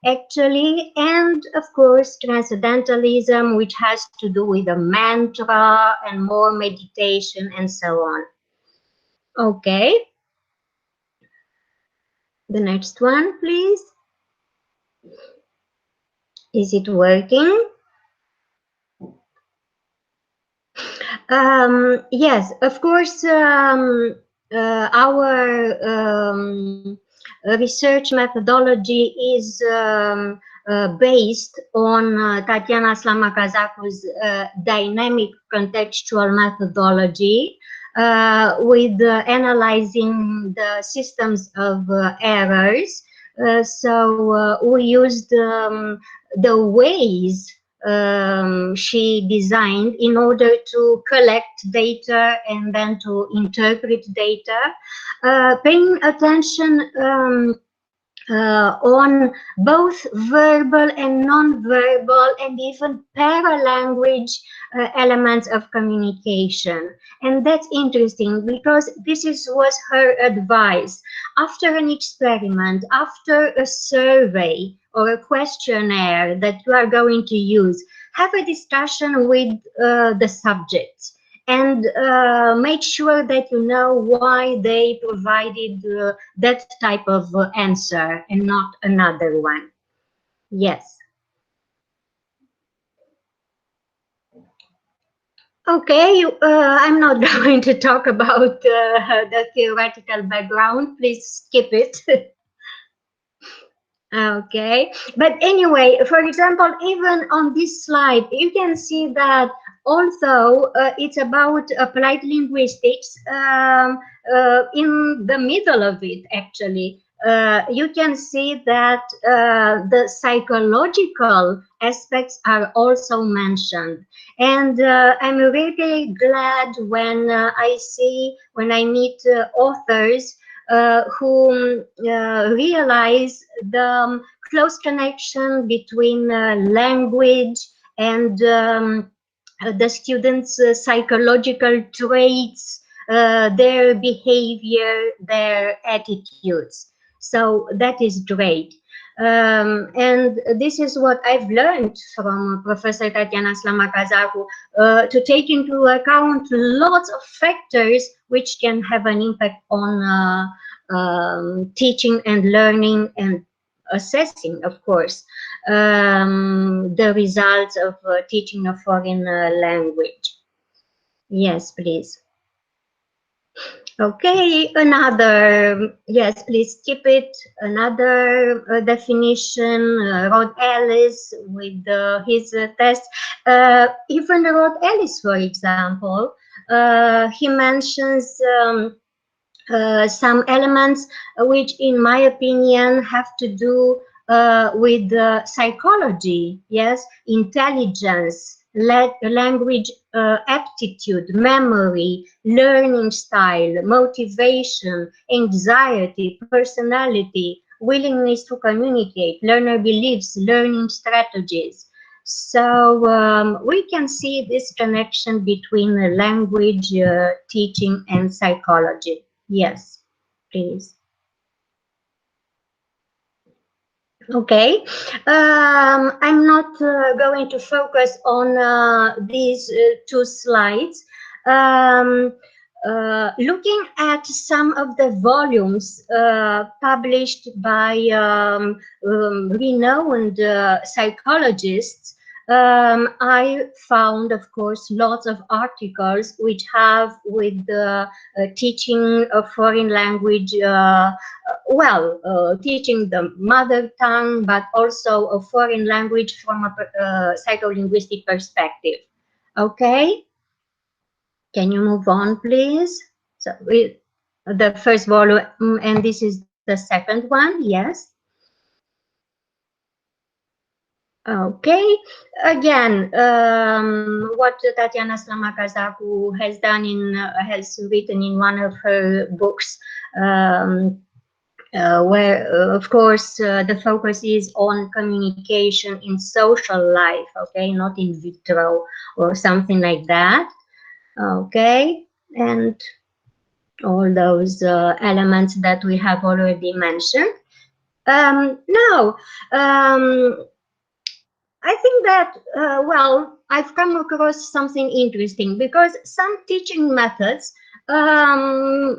actually. And of course, transcendentalism, which has to do with a mantra and more meditation and so on. Okay. The next one, please. Is it working? Yes, of course, our research methodology is based on Tatiana Slama-Kazaku's dynamic contextual methodology, with analyzing the systems of errors. So we used the ways she designed in order to collect data and then to interpret data, paying attention on both verbal and non-verbal and even paralanguage elements of communication. And that's interesting because this was her advice. After an experiment, after a survey or a questionnaire that you are going to use, have a discussion with the subjects and make sure that you know why they provided that type of answer and not another one. Yes. Okay, I'm not going to talk about the theoretical background. Please skip it. Okay, but anyway, for example, even on this slide, you can see that although it's about applied linguistics, in the middle of it, actually, you can see that the psychological aspects are also mentioned. And I'm really glad when when I meet authors who realize the close connection between language and the students' psychological traits, their behavior, their attitudes. So that is great. And this is what I've learned from Professor Tatiana Slama-Kazaku, to take into account lots of factors which can have an impact on teaching and learning and assessing, of course, the results of teaching a foreign language. Yes, please. Okay, another, yes, please skip it. Another definition, Rod Ellis with his test. Even Rod Ellis, for example, he mentions some elements which, in my opinion, have to do with psychology, yes, intelligence, language aptitude, memory, learning style, motivation, anxiety, personality, willingness to communicate, learner beliefs, learning strategies. So we can see this connection between language teaching and psychology. Yes, please. Okay, I'm not going to focus on these two slides. Looking at some of the volumes published by renowned psychologists, I found, of course, lots of articles which have with teaching a foreign language, teaching the mother tongue, but also a foreign language from a psycholinguistic perspective. Okay, can you move on, please? So the first volume, and this is the second one. Yes. Okay, again, what Tatiana Slama-Kazaku has done has written in one of her books, where, of course, the focus is on communication in social life, okay, not in vitro or something like that, okay, and all those elements that we have already mentioned. Now, I think that, well, I've come across something interesting, because some teaching methods,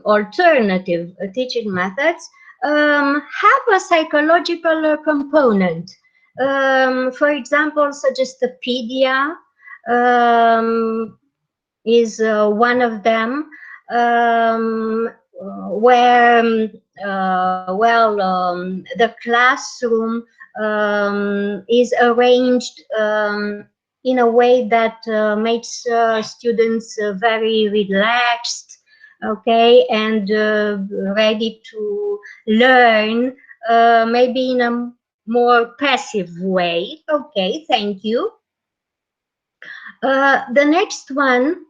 alternative teaching methods, have a psychological component. For example, Suggestopedia is one of them, where, the classroom is arranged in a way that makes students very relaxed, okay, and ready to learn, maybe in a more passive way. Okay, thank you. The next one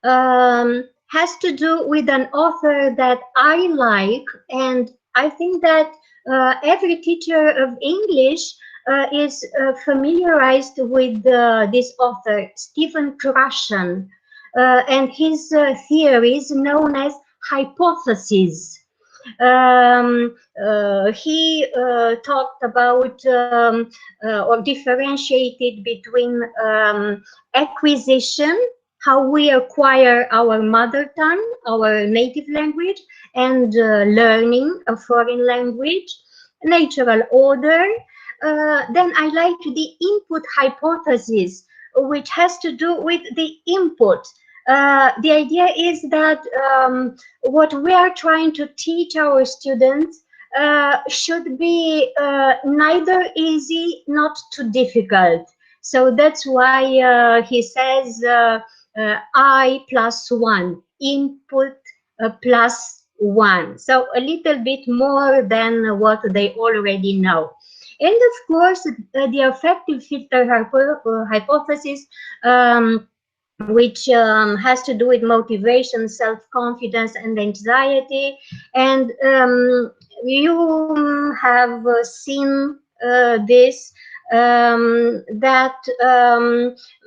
has to do with an author that I like, and I think that every teacher of English is familiarized with this author, Stephen Krashen, and his theories known as hypotheses. He talked about or differentiated between acquisition, how we acquire our mother tongue, our native language, and learning a foreign language, natural order. Then I like the input hypothesis, which has to do with the input. The idea is that what we are trying to teach our students should be neither easy, not too difficult. So that's why he says I plus 1, input plus 1. So a little bit more than what they already know. And of course, the affective filter hypothesis, which has to do with motivation, self-confidence, and anxiety. And you have seen this, that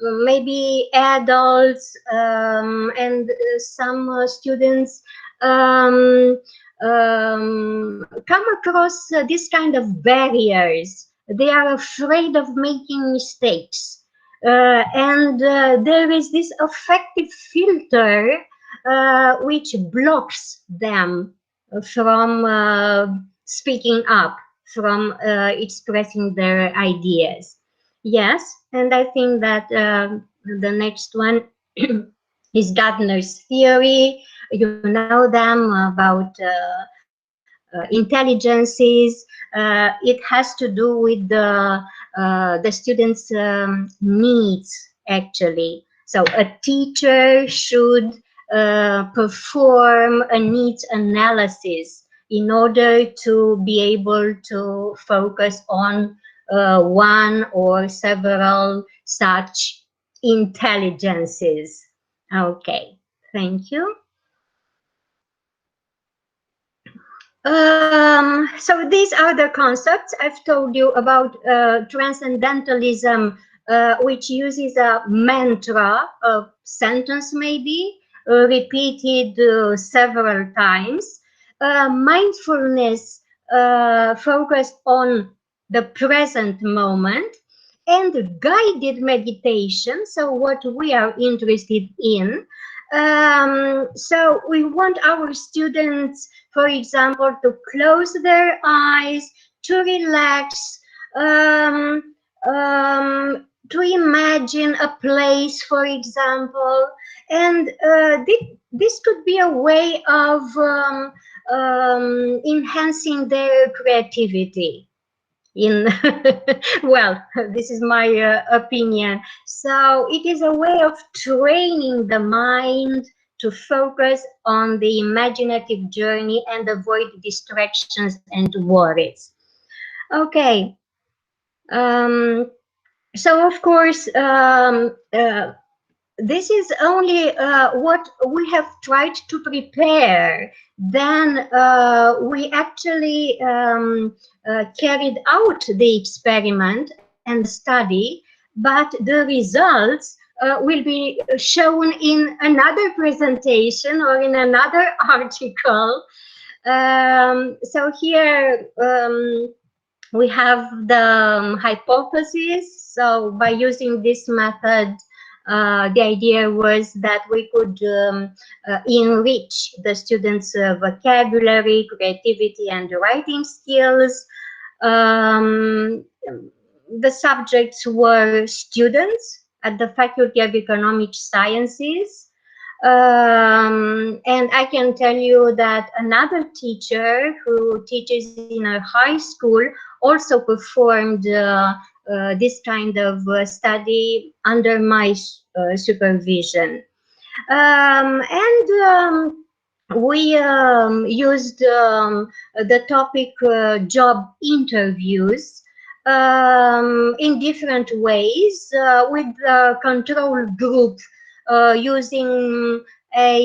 maybe adults and some students come across this kind of barriers. They are afraid of making mistakes. And there is this affective filter which blocks them from speaking up, from expressing their ideas. Yes, and I think that the next one is Gardner's theory. You know them about intelligences. It has to do with the students' needs, actually. So a teacher should perform a needs analysis in order to be able to focus on one or several such intelligences. Okay, thank you. So these are the concepts I've told you about. Transcendentalism, which uses a mantra, a sentence maybe, repeated several times. Mindfulness focused on the present moment, and guided meditation, so what we are interested in. So we want our students, for example, to close their eyes, to relax, to imagine a place, for example, and this could be a way of enhancing their creativity. Well, this is my opinion. So it is a way of training the mind to focus on the imaginative journey and avoid distractions and worries. Okay. So of course, this is only what we have tried to prepare. Then we actually carried out the experiment and the study, but the results will be shown in another presentation or in another article. So here we have the hypothesis. So by using this method, the idea was that we could enrich the students' vocabulary, creativity, and writing skills. The subjects were students at the Faculty of Economic Sciences. And I can tell you that another teacher who teaches in a high school also performed this kind of study under my supervision. We used the topic job interviews in different ways with the control group using a,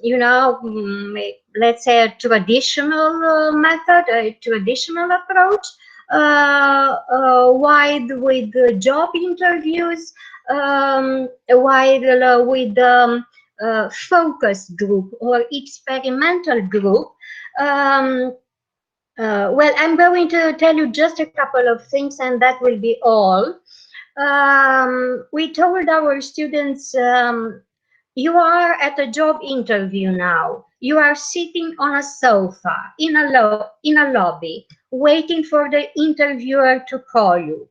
you know, let's say a traditional method, a traditional approach, while with the job interviews, while with focus group or experimental group. Well, I'm going to tell you just a couple of things, and that will be all. We told our students, you are at a job interview now. You are sitting on a sofa in a lobby, waiting for the interviewer to call you.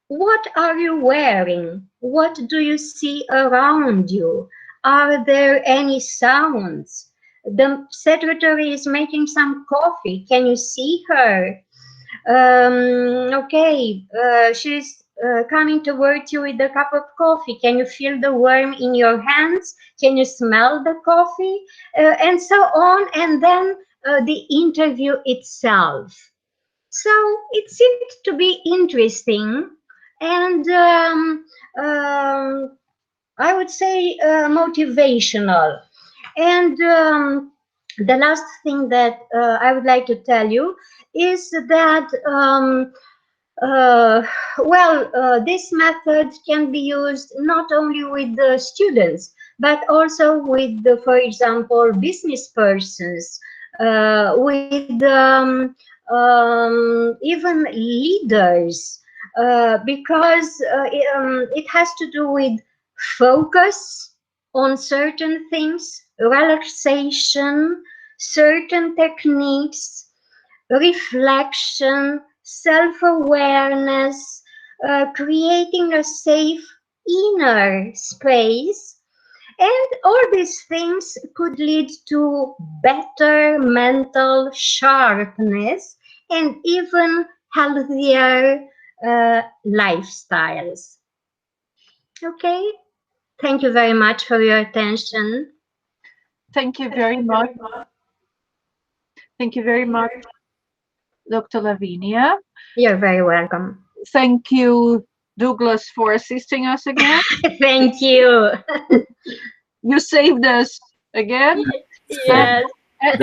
What are you wearing? What do you see around you? Are there any sounds? The secretary is making some coffee. Can you see her? Okay, she's coming towards you with a cup of coffee. Can you feel the warmth in your hands? Can you smell the coffee? And so on. And then the interview itself. So it seemed to be interesting and I would say motivational. And the last thing that I would like to tell you is that this method can be used not only with the students, but also with, for example, business persons, with even leaders, because it has to do with focus on certain things, relaxation, certain techniques, reflection, self-awareness, creating a safe inner space. And all these things could lead to better mental sharpness and even healthier lifestyles. Okay, thank you very much for your attention. Thank you very much. Thank you very much, Dr. Lavinia. You're very welcome. Thank you, Douglas, for assisting us again. Thank you. You saved us again. Yes. As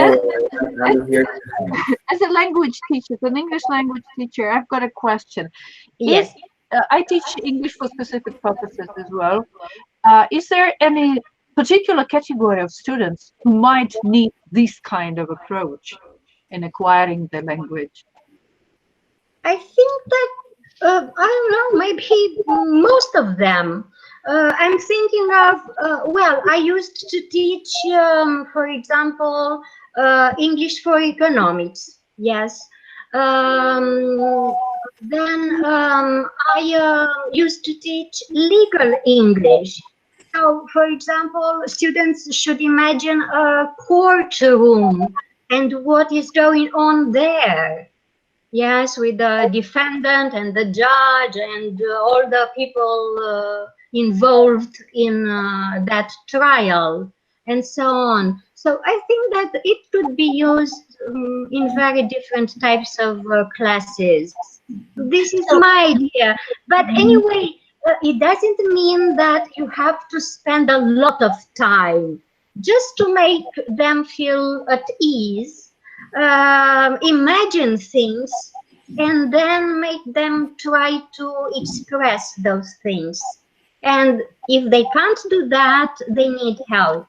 a language teacher, an English language teacher, I've got a question. Yes. I teach English for specific purposes as well. Is there any particular category of students who might need this kind of approach in acquiring the language? I think that, I don't know, maybe most of them. I'm thinking of, I used to teach, for example, English for economics. Yes. Then I used to teach legal English. So, for example, students should imagine a courtroom and what is going on there. Yes, with the defendant and the judge and all the people involved in that trial and so on. So I think that it could be used in very different types of classes. This is my idea. But anyway, it doesn't mean that you have to spend a lot of time just to make them feel at ease. Imagine things and then make them try to express those things. And if they can't do that, they need help.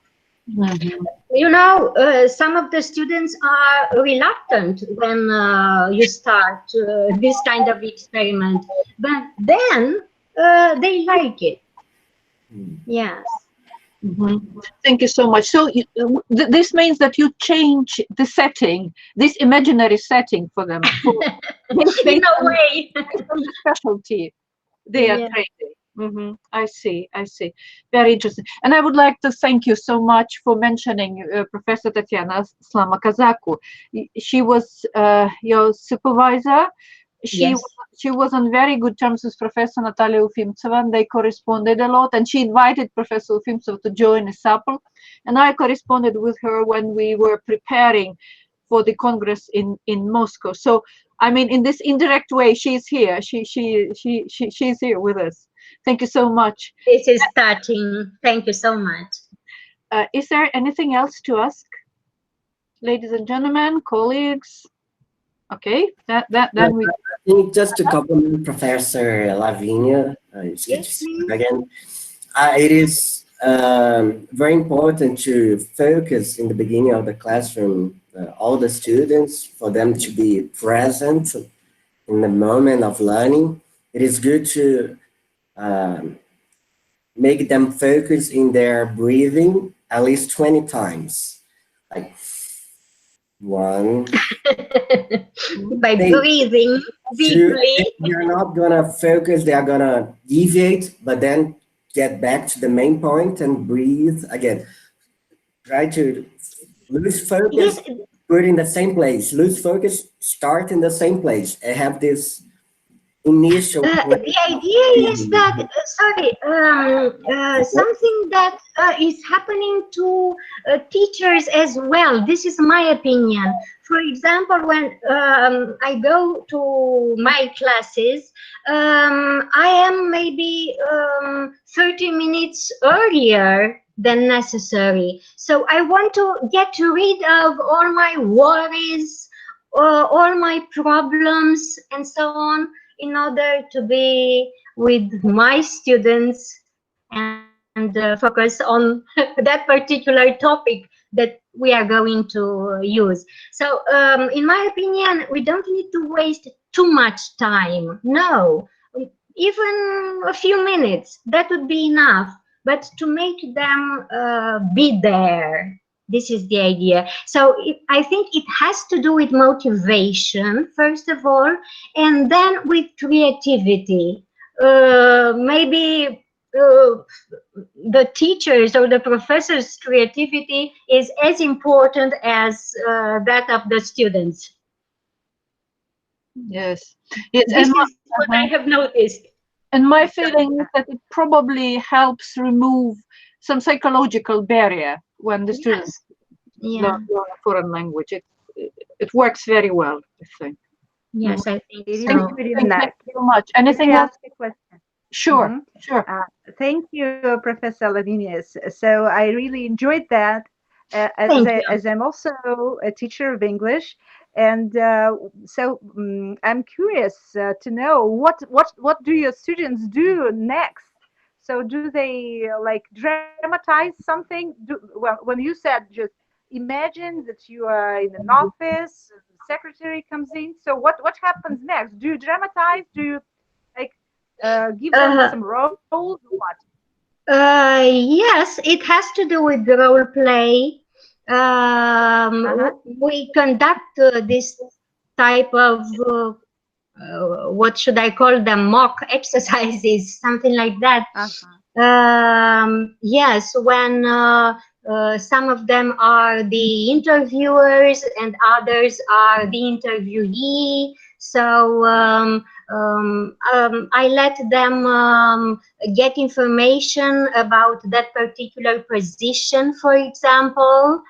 Mm-hmm. You know, some of the students are reluctant when you start this kind of experiment, but then they like it. Yes. Mm-hmm. Thank you so much. So this means that you change the setting, this imaginary setting for them. In a way. The specialty they are training. Mm-hmm. I see. Very interesting. And I would like to thank you so much for mentioning Professor Tatiana Slama-Kazaku. She was your supervisor. She was on very good terms with Professor Natalia Ufimtseva, and they corresponded a lot. And she invited Professor Ufimtseva to join a SAPL, and I corresponded with her when we were preparing for the Congress in Moscow. So, I mean, in this indirect way, she's here. She's here with us. Thank you so much. This is touching. Thank you so much. Is there anything else to ask, ladies and gentlemen, colleagues? Okay, then we. I think just to compliment Professor Lavinia, again, it is very important to focus in the beginning of the classroom, all the students, for them to be present in the moment of learning. It is good to make them focus in their breathing at least 20 times. Like 1. By breathing deeply. You're not gonna focus, they are gonna deviate, but then get back to the main point and breathe again. Try to lose focus, put in the same place. Lose focus, start in the same place. I have this initial the idea is that, something that is happening to teachers as well. This is my opinion. For example, when I go to my classes, I am maybe 30 minutes earlier than necessary. So I want to get rid of all my worries, all my problems, and so on, in order to be with my students and focus on that particular topic that we are going to use. So in my opinion, we don't need to waste too much time. No, even a few minutes, that would be enough. But to make them be there, this is the idea. So I think it has to do with motivation, first of all, and then with creativity. Maybe the teachers or the professors' creativity is as important as that of the students. Yes. This is what I have noticed. And my feeling is that it probably helps remove some psychological barrier when the students learn a foreign language. It works very well, I think. Yes, I think so. Thank you very much. Anything else? Sure, sure. Thank you, Professor Lavinia. So I really enjoyed that. As I'm also a teacher of English, and so I'm curious to know what do your students do next? So do they like dramatize something? Well, when you said just imagine that you are in an office, the secretary comes in. So what happens next? Do you dramatize? Do you like give them some roles or what? Yes, it has to do with the role play. We conduct this type of what should I call them, mock exercises, something like that. Yes, when some of them are the interviewers and others are the interviewee. So I let them get information about that particular position, for example,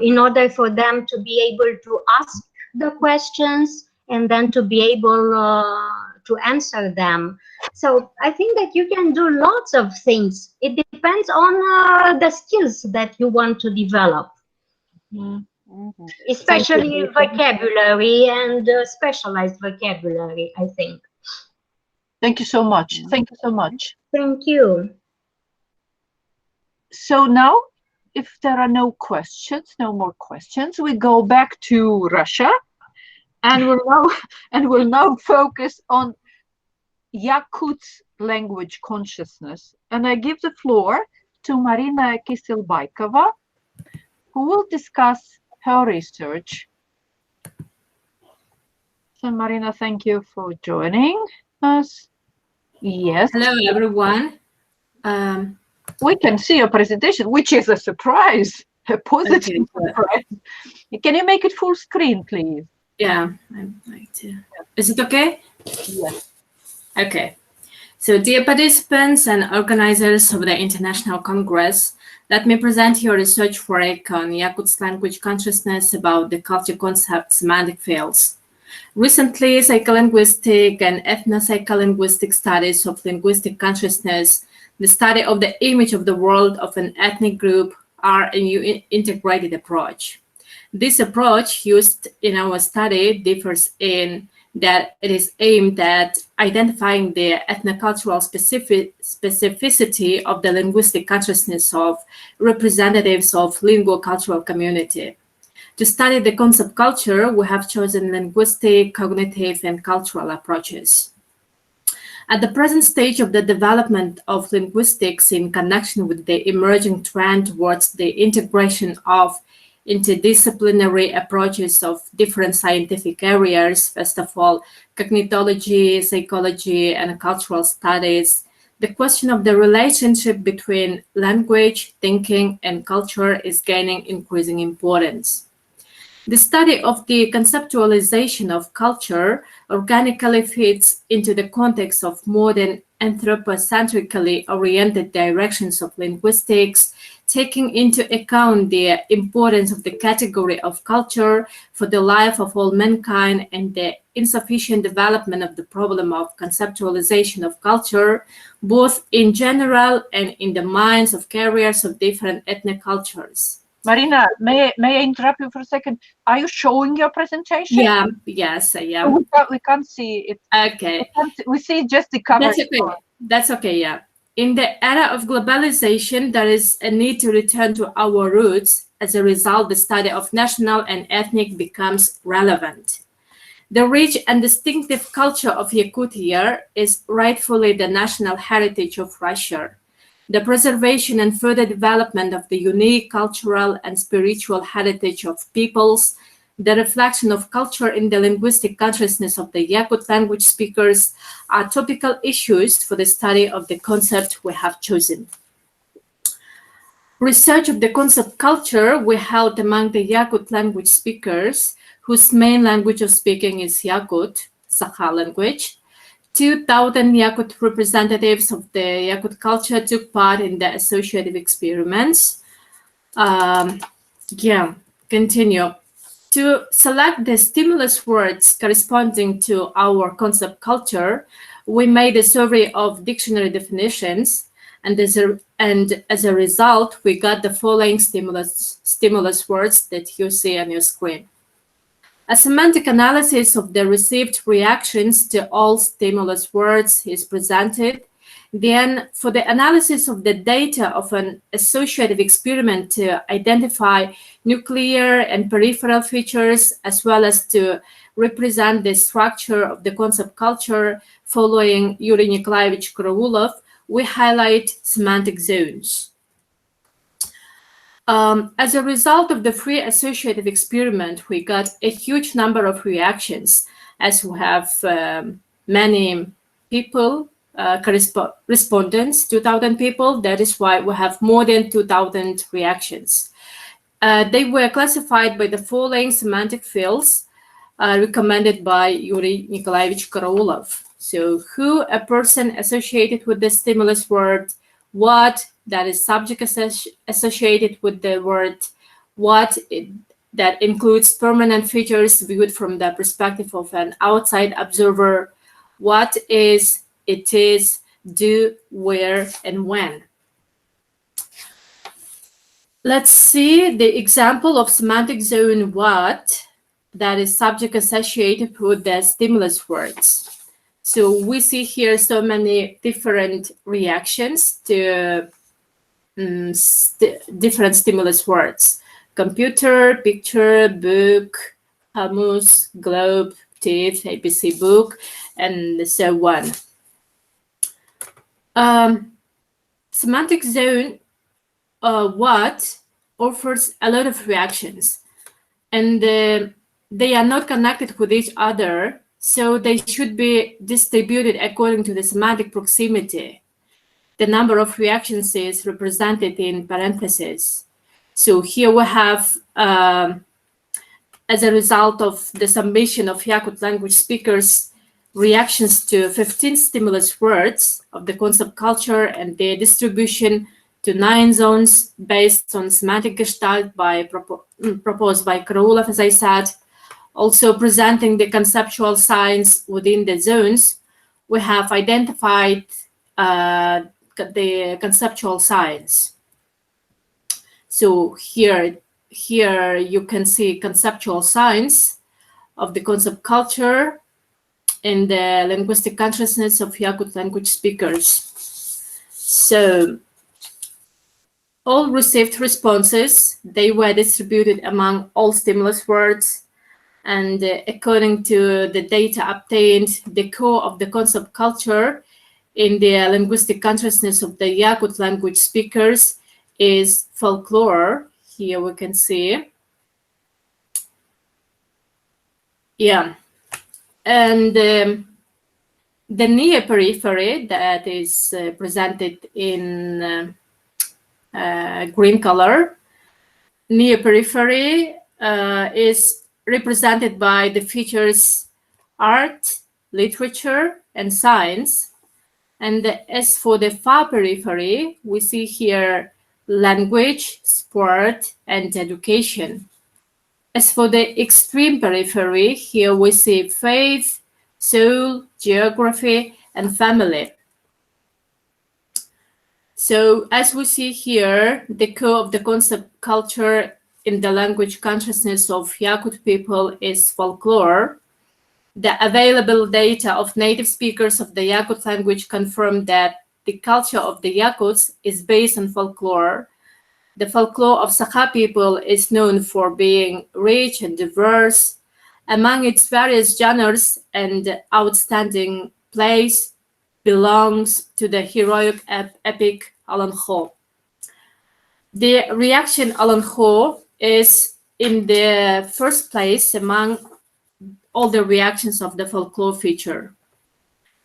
in order for them to be able to ask the questions and then to be able to answer them. So I think that you can do lots of things. It depends on the skills that you want to develop. Especially vocabulary and specialized vocabulary, I think. Thank you so much. Thank you so much. Thank you. So now, if there are no more questions, we go back to Russia, and we'll now focus on Yakuts language consciousness. And I give the floor to Marina KYSYLBAIKOVA, who will discuss her research. So Marina, thank you for joining us. Yes. Hello, everyone. We can see your presentation, which is a surprise, a positive surprise. Can you make it full screen, please? Yeah, I'd like to. Is it okay? Yes. Okay. So, dear participants and organizers of the International Congress, let me present your research work on Yakuts language consciousness about the culture concept semantic fields. Recently, psycholinguistic and ethno-psycholinguistic studies of linguistic consciousness, the study of the image of the world of an ethnic group, are a new integrated approach. This approach used in our study differs in that it is aimed at identifying the ethnocultural specificity of the linguistic consciousness of representatives of linguocultural community. To study the concept culture, we have chosen linguistic, cognitive, and cultural approaches. At the present stage of the development of linguistics in connection with the emerging trend towards the integration of interdisciplinary approaches of different scientific areas, first of all, cognitology, psychology, and cultural studies, the question of the relationship between language, thinking, and culture is gaining increasing importance. The study of the conceptualization of culture organically fits into the context of modern anthropocentrically oriented directions of linguistics, taking into account the importance of the category of culture for the life of all mankind and the insufficient development of the problem of conceptualization of culture, both in general and in the minds of carriers of different ethnic cultures. Marina, may I interrupt you for a second? Are you showing your presentation? Yeah, yes, I am. We can't see it. Okay. We see just the cover. That's okay. That's okay, yeah. In the era of globalization, there is a need to return to our roots. As a result, the study of national and ethnic becomes relevant. The rich and distinctive culture of Yakutia is rightfully the national heritage of Russia. The preservation and further development of the unique cultural and spiritual heritage of peoples, the reflection of culture in the linguistic consciousness of the Yakut language speakers are topical issues for the study of the concept we have chosen. Research of the concept culture we held among the Yakut language speakers, whose main language of speaking is Yakut, Sakha language. 2,000 Yakut representatives of the Yakut culture took part in the associative experiments. Continue. To select the stimulus words corresponding to our concept culture, we made a survey of dictionary definitions, and as a result, we got the following stimulus words that you see on your screen. A semantic analysis of the received reactions to all stimulus words is presented. Then, for the analysis of the data of an associative experiment to identify nuclear and peripheral features, as well as to represent the structure of the concept culture following Yuri Nikolaevich Karaulov, we highlight semantic zones. As a result of the free associative experiment, we got a huge number of reactions, as we have many people, respondents, 2,000 people. That is why we have more than 2,000 reactions. They were classified by the following semantic fields recommended by Yuri Nikolaevich Karaulov. So who, a person associated with the stimulus word, what, that is subject associated with the word, what, that includes permanent features viewed from the perspective of an outside observer, what is, it is, do, where, and when. Let's see the example of semantic zone what, that is subject associated with the stimulus words. So we see here so many different reactions to different stimulus words. Computer, picture, book, hummus, globe, teeth, ABC book, and so on. Semantic zone what offers a lot of reactions, and they are not connected with each other, so they should be distributed according to the semantic proximity. The number of reactions is represented in parentheses. So here we have, as a result of the summation of Yakut language speakers, reactions to 15 stimulus words of the concept culture and their distribution to 9 zones based on semantic gestalt proposed by Karaulov, as I said. Also presenting the conceptual signs within the zones, we have identified the conceptual signs. So here you can see conceptual signs of the concept culture in the linguistic consciousness of Yakut language speakers. So all received responses, they were distributed among all stimulus words, and according to the data obtained, the core of the concept culture in the linguistic consciousness of the Yakut language speakers is folklore. Here we can see. Yeah. And the near periphery that is presented in green color, near periphery is represented by the features art, literature, and science. And as for the far periphery, we see here language, sport, and education. As for the extreme periphery, here we see faith, soul, geography, and family. So as we see here, the core of the concept culture in the language consciousness of Yakut people is folklore. The available data of native speakers of the Yakut language confirm that the culture of the Yakuts is based on folklore. The folklore of Sakha people is known for being rich and diverse. Among its various genres and outstanding plays belongs to the heroic epic Alan Ho. The reaction Alan Ho is in the first place among all the reactions of the folklore feature.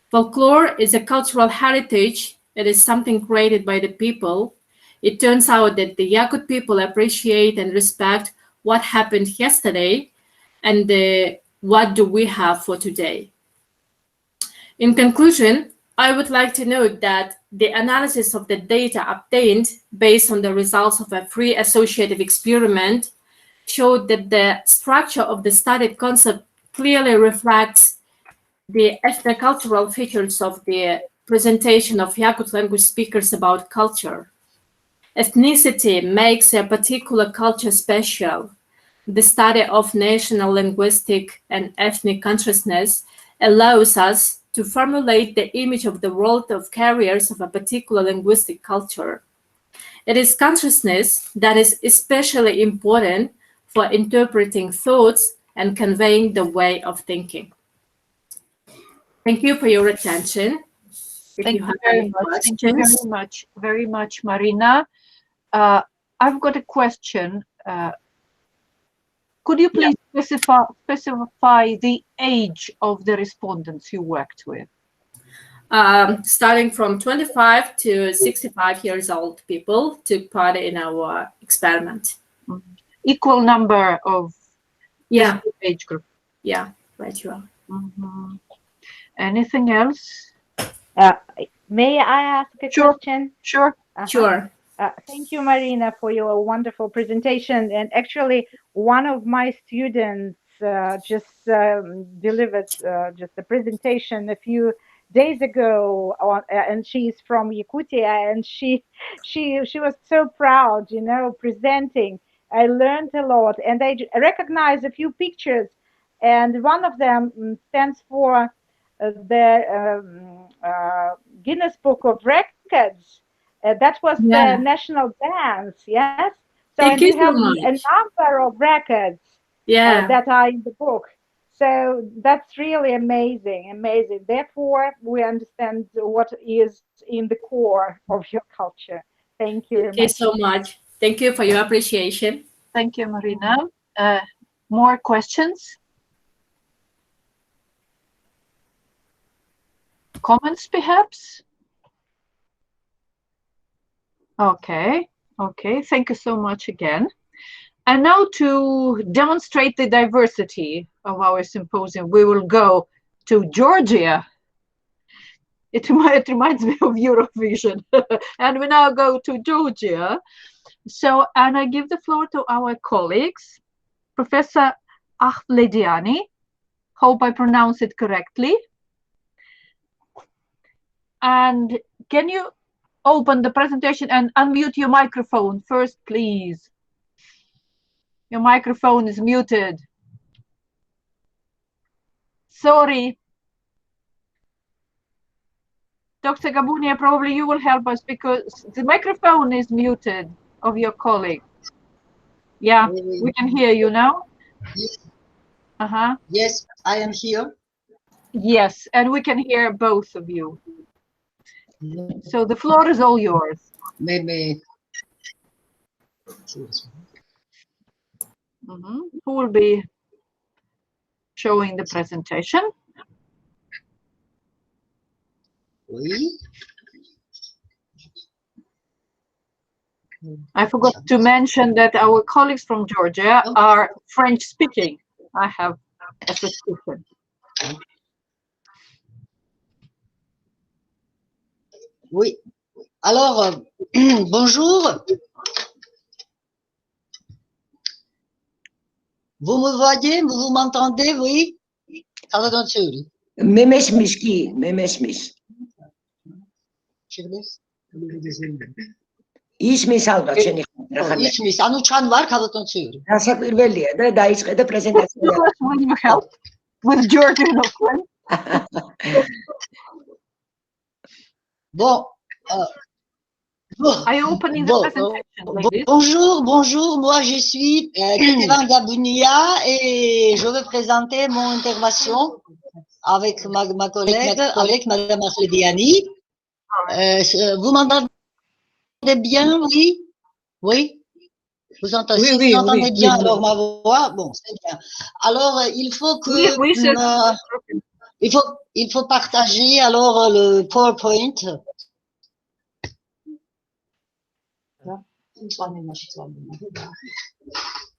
Folklore is a cultural heritage. It is something created by the people. It turns out that the Yakut people appreciate and respect what happened yesterday and what do we have for today. In conclusion, I would like to note that the analysis of the data obtained based on the results of a free associative experiment showed that the structure of the studied concept clearly reflects the ethnocultural features of the presentation of Yakut language speakers about culture. Ethnicity makes a particular culture special. The study of national linguistic and ethnic consciousness allows us to formulate the image of the world of carriers of a particular linguistic culture. It is consciousness that is especially important for interpreting thoughts and conveying the way of thinking. Thank you for your attention. Thank you very much, Marina. I've got a question. Could you please specify the age of the respondents you worked with? Starting from 25 to 65 years old people took part in our experiment. Equal number of age group. Yeah, right, you are. Anything else? May I ask a question? Sure. Sure. Thank you, Marina, for your wonderful presentation. And actually, one of my students just delivered just a presentation a few days ago, and she's from Yakutia, and she was so proud, you know, presenting. I learned a lot, and I recognize a few pictures, and one of them stands for the Guinness Book of Records. That was the national dance, yes? So and we have a number of records that are in the book. So that's really amazing, amazing. Therefore, we understand what is in the core of your culture. Thank you very much. Thank you so much. Thank you for your appreciation. Thank you, Marina. More questions? Comments, perhaps? Okay. Thank you so much again. And now to demonstrate the diversity of our symposium, we will go to Georgia. It reminds me of Eurovision. And we now go to Georgia. So, and I give the floor to our colleagues, Professor Ahvlediani. Hope I pronounce it correctly. And can you open the presentation and unmute your microphone first, please? Your microphone is muted. Sorry. Dr. Gabunia, probably you will help us because the microphone is muted of your colleague. Yeah, we can hear you now. Yes. Yes, I am here. Yes, and we can hear both of you. So the floor is all yours. Maybe. Who will be showing the presentation? Oui. I forgot to mention that our colleagues from Georgia are French speaking. I have a suspicion. Oui. Alors, bonjour. Vous me voyez, vous m'entendez, oui? Memesmiş ki, memesmiş. İsmis albat seni. İsmis, anuçan var, kalıtın söylüyor. Nasıl irveliye de daişkede prezentasyon. Will you help with Georgian or French? Bon. Are you opening the presentation like this? Bonjour, bonjour, moi je suis Lavinia NA et je vais présenter mon intervention avec ma collègue, avec Madame Aslebiani. Vous m'entendez bien, oui? Oui? Vous entendez, si vous entendez bien alors ma voix, bon, c'est bien. Alors, il faut que... il faut partager alors le PowerPoint.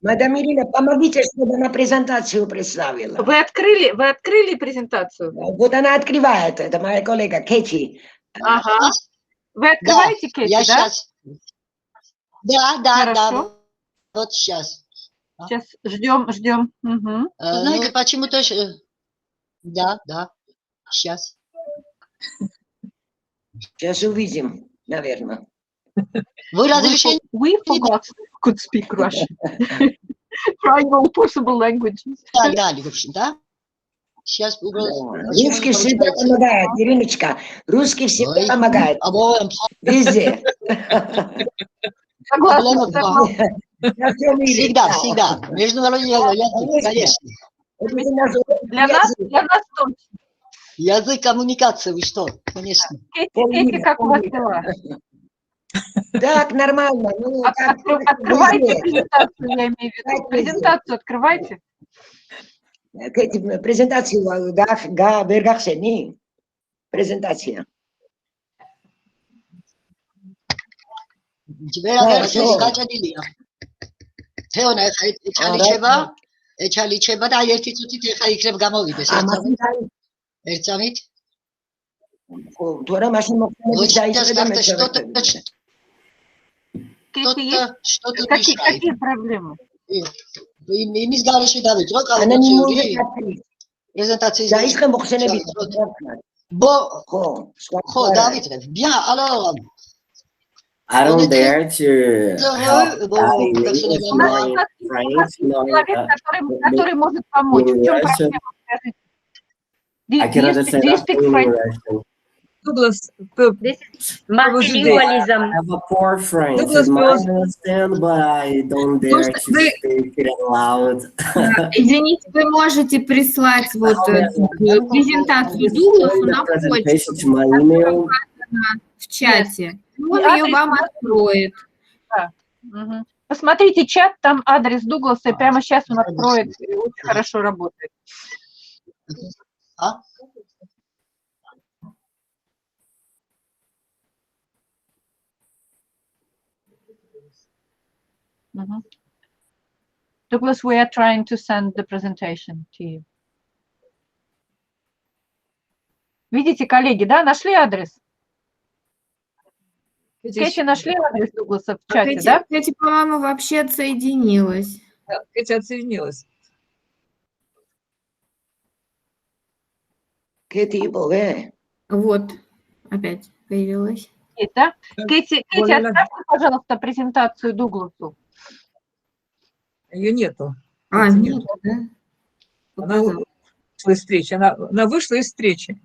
Мадам Ирина, помогите, чтобы она презентацию представила. Вы открыли презентацию? Вот она открывает, это моя коллега Кэти. Ага. Вы открываете, Кэти, да? Сейчас. Да. Вот сейчас. Сейчас ждем. Угу. Знаете, почему-то... Да, сейчас. Сейчас увидим, наверное. Вы разрешите? We forgot could speak Russian. Trying all possible languages. Да. Сейчас русский всегда помогает, Ириночка. Русский всегда помогает. Везде. Согласна. Всегда. Международный язык, конечно. Для нас точно. Язык коммуникации, вы что? Конечно. Кэти, как у вас дела? Так, нормально. Ну, открывайте презентацию, я имею в виду. Презентацию открывайте. Презентацию, Бергахсени. Презентация. Теперь скачали. Теона, ეჩალიჩება და ერთი წუთით ეხა იქნებ გამოვიდეს. ერთამით. Τώρα машин Какие проблемы? იმის გარეშე დავიწყო კალკულაციური პრეზენტაციის დაიწყე მოხსენებით. ხო, დავიწყე. Bien, alors I don't dare to help который может помочь. В чем проблема? I can understand Russian. Douglas, multilingualism. I have a poor French. I might understand, but I don't dare to speak it loud. Извините, вы можете прислать вот презентацию Дугласу на почту в чате. Он ее вам откроет. Посмотрите чат, там адрес Дугласа, и прямо сейчас он откроет, и очень хорошо работает. Douglas, we are trying to send the presentation to you. Видите, коллеги, да, нашли адрес? Кэти, нашли адрес Дугласа в чате, да? Кэти, по-моему, вообще отсоединилась. Кэти отсоединилась. Кэти, вот, опять появилась. Да? Кэти, отправьте, пожалуйста, презентацию Дугласу. Ее нету. Нет, да? Она вышла из встречи. Она вышла из встречи.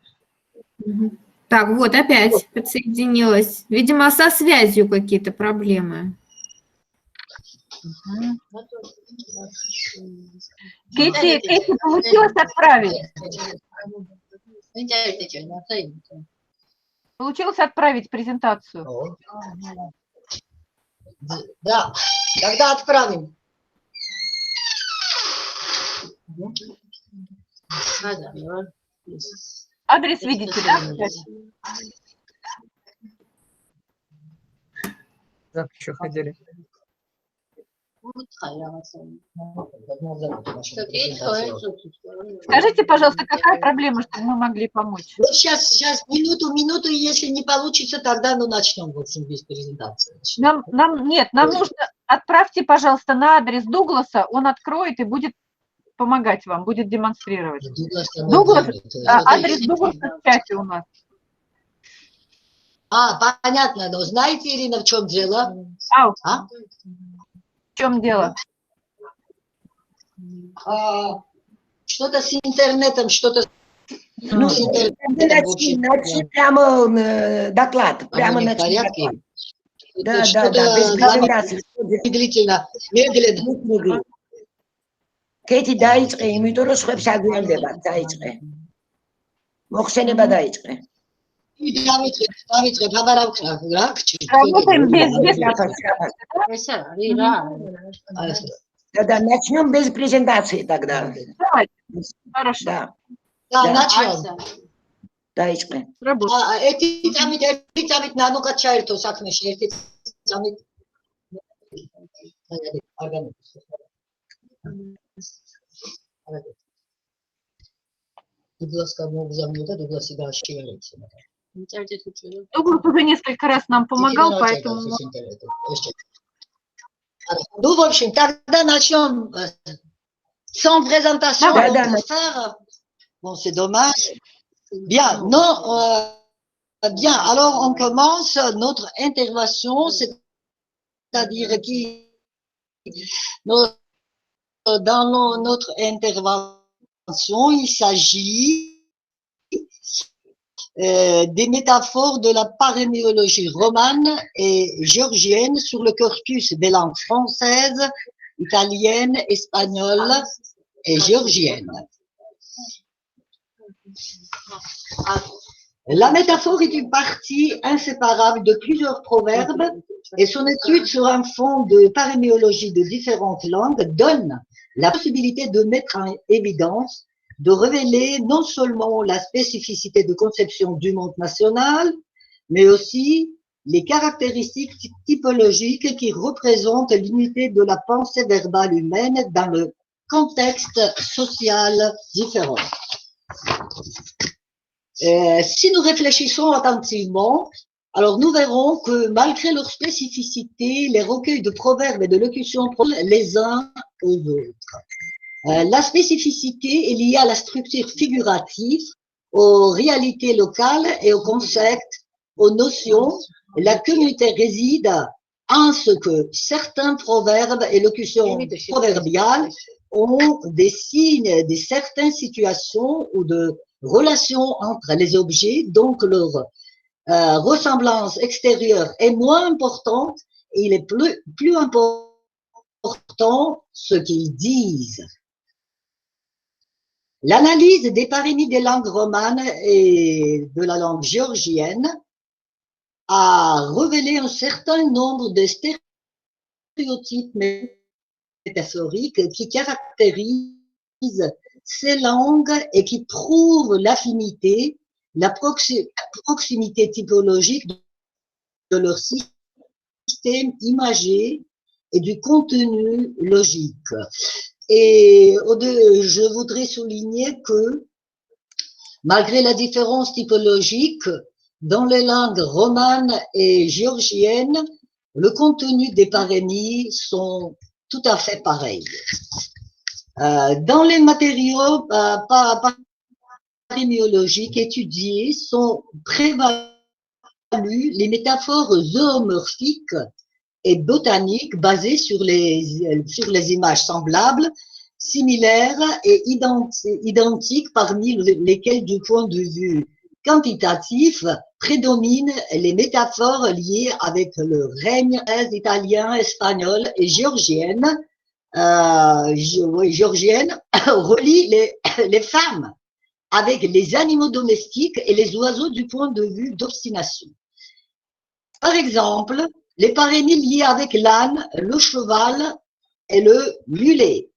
Так, вот, опять подсоединилась. Видимо, со связью какие-то проблемы. Кэти, получилось отправить? Получилось отправить презентацию? Да. Когда отправим? Адрес видите, да? как еще ходили. Скажите, пожалуйста, какая проблема, чтобы мы могли помочь? Вот сейчас, минуту, если не получится, тогда начнем, в общем, без презентации. Нам нужно, отправьте, пожалуйста, на адрес Дугласа, он откроет и будет помогать вам, будет демонстрировать. Адрес Дугласа в чате у нас. Понятно, но знаете, Ирина, в чем дело? В чем дело? Что-то с интернетом, что-то с интернетом. Начни прямо доклад. Прямо в порядке? Да, без презентации. Медленно. Кэти, დაიწყე, იმიტომ რომ სხვებს აგვიანდება, დაიწყე. მოხსენება დაიწყე. Давайте, Тамара, Работаем без Да, начнем без презентации тогда. Давайте. Хорошо. Да, начнем. Დაიწყე. ერთი წამით ნანუკა ჩაერთო საქმეში, ერთი წამით. Дуглас уже несколько раз нам помогал, поэтому... Ну, в общем, тогда начнем sans présentation. Bon, c'est dommage. Bien, bien, alors on commence notre intervention, c'est-à-dire dans notre intervention, il s'agit des métaphores de la paraméologie romane et géorgienne sur le corpus des langues françaises, italiennes, espagnoles et géorgiennes. La métaphore est une partie inséparable de plusieurs proverbes et son étude sur un fond de paraméologie de différentes langues donne la possibilité de mettre en évidence, de révéler non seulement la spécificité de conception du monde national, mais aussi les caractéristiques typologiques qui représentent l'unité de la pensée verbale humaine dans le contexte social différent. Si nous réfléchissons attentivement, alors nous verrons que malgré leur spécificité, les recueils de proverbes et de locutions les uns aux autres. La spécificité est liée à la structure figurative, aux réalités locales et aux concepts, aux notions. La communauté réside en ce que certains proverbes et locutions proverbiales ont des signes de certaines situations ou de relations entre les objets, donc leur ressemblance extérieure est moins importante et il est plus important ce qu'ils disent. L'analyse des parémies des langues romanes et de la langue géorgienne a révélé un certain nombre de stéréotypes métaphoriques qui caractérisent ces langues et qui prouvent l'affinité, la proximité typologique de leur système imagé et du contenu logique. Et je voudrais souligner que malgré la différence typologique dans les langues romanes et géorgiennes, le contenu des parémies sont tout à fait pareils. Dans les matériaux paraméologiques étudiés sont prévalues les métaphores zoomorphiques et botaniques basées sur les images semblables, similaires et identiques, parmi lesquelles, du point de vue quantitatif, prédominent les métaphores liées avec le règne italien, espagnol et géorgienne. Géorgienne relie les femmes avec les animaux domestiques et les oiseaux du point de vue d'obstination. Par exemple, les parémies liées avec l'âne, le cheval et le mulet.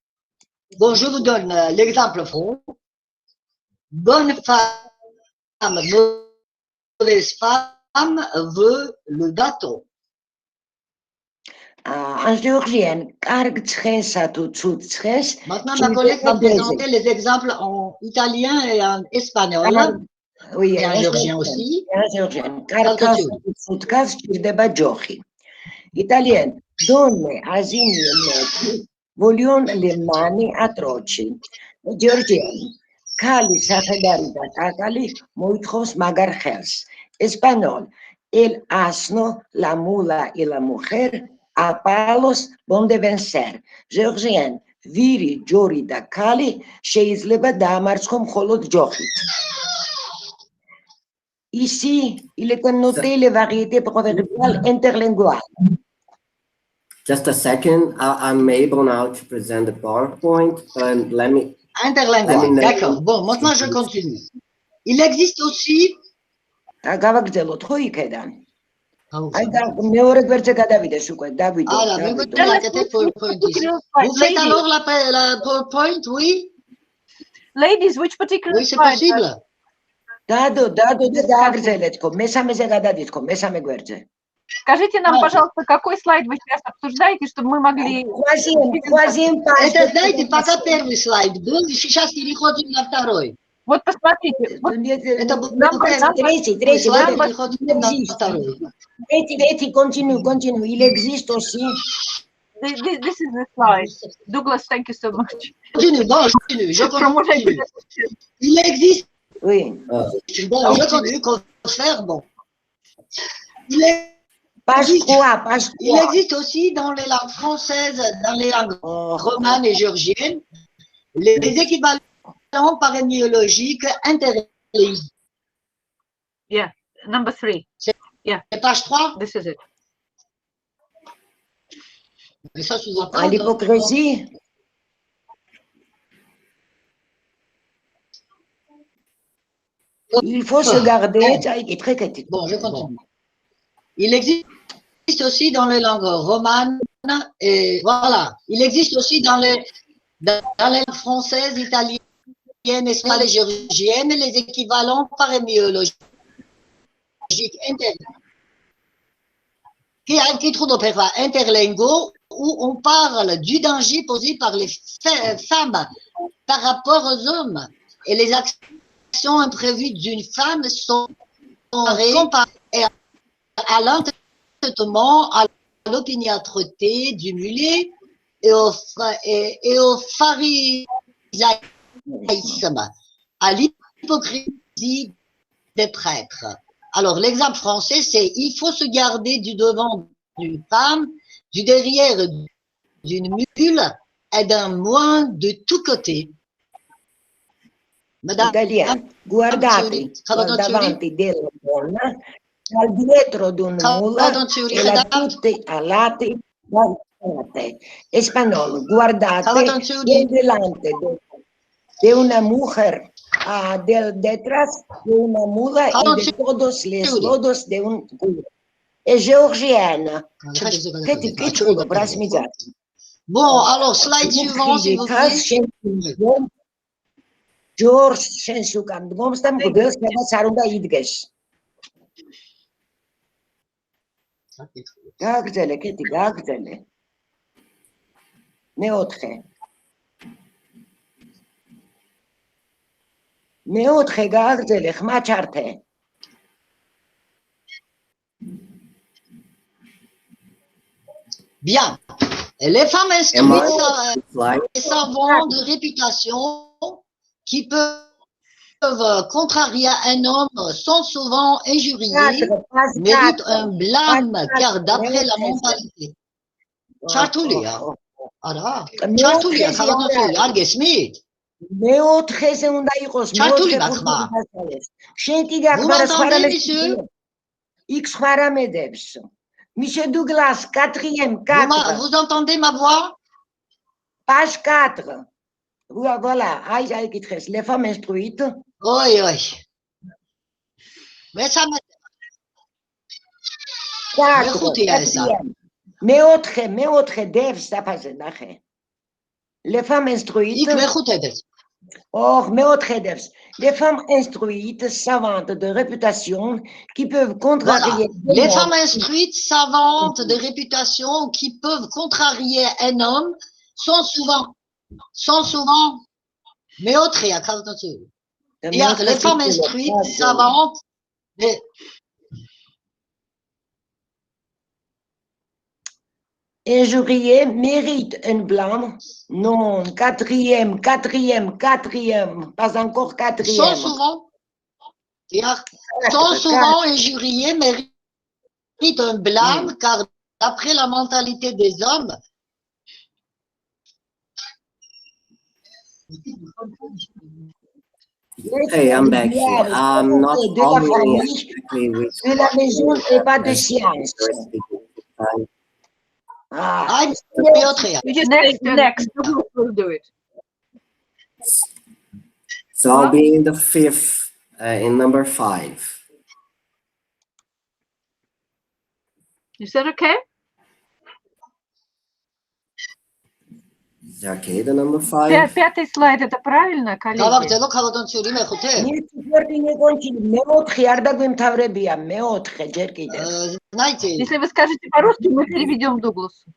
Bon, je vous donne l'exemple front. Bonne femme, mauvaise femme veut le bâton. Maintenant, ma collègue va présenter les exemples en italien et en espagnol. Oui, et en géorgien aussi. Italien. Donne asini vogliono le mani atroci. Georgian. Kali safedarida kakali muitros magarchels. Español. El asno, la mula y la mujer a palos donde vencer. Georgien. Viri jori da kali შეიძლება დაამარცხო მხოლოდ ჯოხით. Ici, il est noté les variétés proverbiales interlinguales. Just a second, I'm able now to present the PowerPoint. Let me. Interlingual, d'accord. Bon, maintenant je continue. Il existe aussi. გავაგრძელოთ ხო იქედან? აი და მეორე გვერდზე გადავიდეს უკვე, დავიდო. Ah, la PowerPoint ici. Vous faites alors la PowerPoint, oui? Ladies, which particular Oui, c'est possible. Дадо, და გააგრძელეთ ხო, მესამეზე გადადით ხო, მესამე გვერდზე. Скажите нам, пожалуйста, какой слайд вы сейчас обсуждаете, чтобы мы могли... Это, знаете, пока первый слайд был, сейчас переходим на второй. Вот посмотрите. Это был третий слайд, переходим на второй. Третий, continue, il existe aussi. This is the slide. Douglas, thank you so much. Je continue. Il existe... Oui. Bon, je continue, confère, bon. Il existe aussi dans les langues françaises, dans les langues romanes et géorgiennes, les équivalents parémiologiques interreliés. Yeah, number 3. Yeah. Page 3. This is it. Mais ça sous-entend. L'hypocrisie. Il faut se garder. Bon, je continue. Il existe aussi dans les langues romanes et voilà. Il existe aussi dans les langues françaises, italiennes, espagnoles et géorgiennes les équivalents parémiologiques interlinguaux où on parle du danger posé par les femmes par rapport aux hommes et les actions imprévues d'une femme sont comparées à l'entêtement, à l'opiniâtreté du mulet et au pharisaïsme, à l'hypocrisie des prêtres. Alors, l'exemple français, c'est il faut se garder du devant d'une femme, du derrière d'une mule et d'un moine de tous côtés. Madame, guardate davanti della donna, al dietro di un mula e la tutte alate guardate. Español, guardate delante de una mujer, detrás de una mula y de todos los lodos de un culo. Et géorgienne. Bon, alors, slide suivant, s'il vous plaît. George Shensukan, Gomstam Gudels, Sarunda Idges. Gagzele, Kitty Gagzele. Neotre. Neotre Gagzele, Macharte. Bien. Les femmes instruites et savantes de réputation qui peuvent contrarier un homme sont souvent injuriés, méritent un blâme, car d'après la mentalité. Chartulia. Chartulia, Argesmith. Chartulia, Bakma. Vous m'entendez, monsieur? Monsieur Douglas, 4e, 4. Vous entendez ma voix? Page 4. Voilà, les femmes instruites. Oui, oui. Mais ça m'a... Mais autre, dev, ça passe. Les femmes instruites. Or, des femmes instruites, savantes, de réputation, qui peuvent contrarier... Voilà. Les femmes instruites, savantes, de réputation, qui peuvent contrarier un homme, sont souvent méotrées. Les femmes instruites, savantes, Injurier mérite un blâme. Non, quatrième, pas encore quatrième. Sont souvent injuriés, méritent un blâme, car d'après la mentalité des hommes, Hey, I'm back here. I'm not following exactly with de la maison et pas de science. Next, we'll do it. So I'll be in the fifth, in number 5. Is that okay? Is that okay, the number 5? Пятый слайд, это правильно, коллеги? Нет, четвертый не кончили. Меотхе, ардагвимтавребия, меотхе, джер კიდევ. Если вы скажете по-русски, мы переведем Дугласу.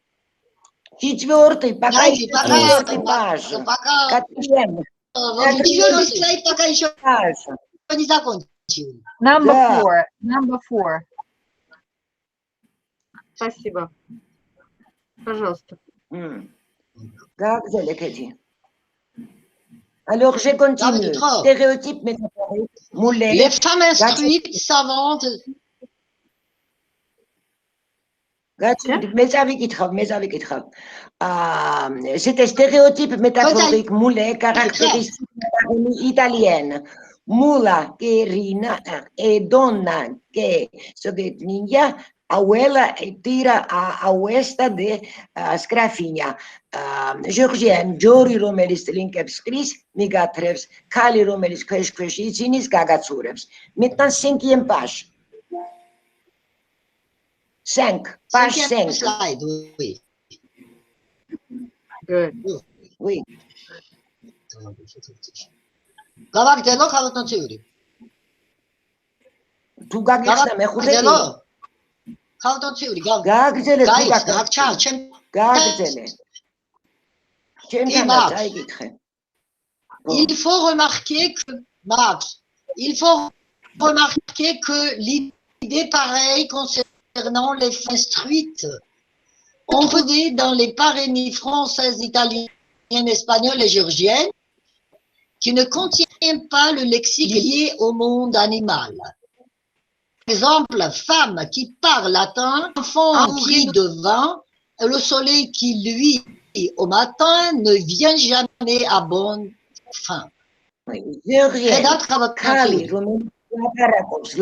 Четвертый, пока еще четвертый паж. Четвертый слайд пока еще не закончил. Number 4. Спасибо. Пожалуйста. Alors, je continue. Stéréotype métaphorique, Moulet. Les femmes instruites, savantes. C'était stéréotype métaphorique, Moulet, caractéristique italienne. Mula, che Irina, e donna, che Soghetnia, abuela tira a oesta de Sgrafinia. Georgian, Jori Romelis linkebs Chris, Migatrevs, Kali Romelis Kweshkweshicinis, Gagatsurevs. Maintenant, 5e page. 5, page 5. Slide, oui. Good. Oui. Gavagdelo, Kavatantiuri. Tu Gagdelo, me Gagdelo. Il faut remarquer que l'idée pareille concernant les femmes instruites, on peut dans les parénies françaises, italiennes, espagnoles et géorgiennes, qui ne contiennent pas le lexique lié au monde animal. Par exemple, femme qui parle latin, enfant qui de vin, le soleil qui luit au matin ne vient jamais à bonne fin.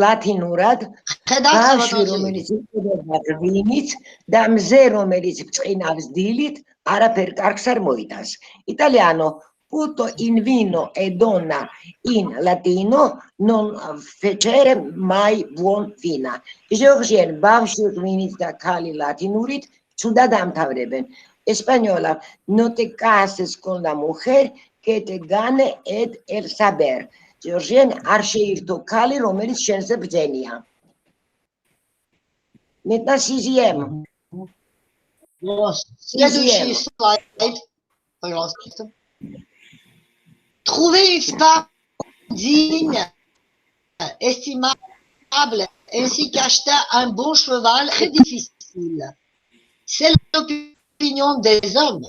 ლათინურად ბავშვი რომელიც იკვებება ღვინით და მზე რომელიც ბრწყინავს დილით არაფერ კარგს არ მოიტანს. Italiano tutto in vino e donna in latino non fecere mai buon fina. Georgien ბავშვი ღვინით და ქალი ლათინურით ცუდად ამთავრებენ. Española no te cases con la mujer que te gane el saber. Georgien არ შეირთო ქალი რომელიც შენზე ბრძენია. Maintenant sixième. Trouver une femme digne, estimable, ainsi qu'acheter un bon cheval, très difficile. C'est l'opinion des hommes,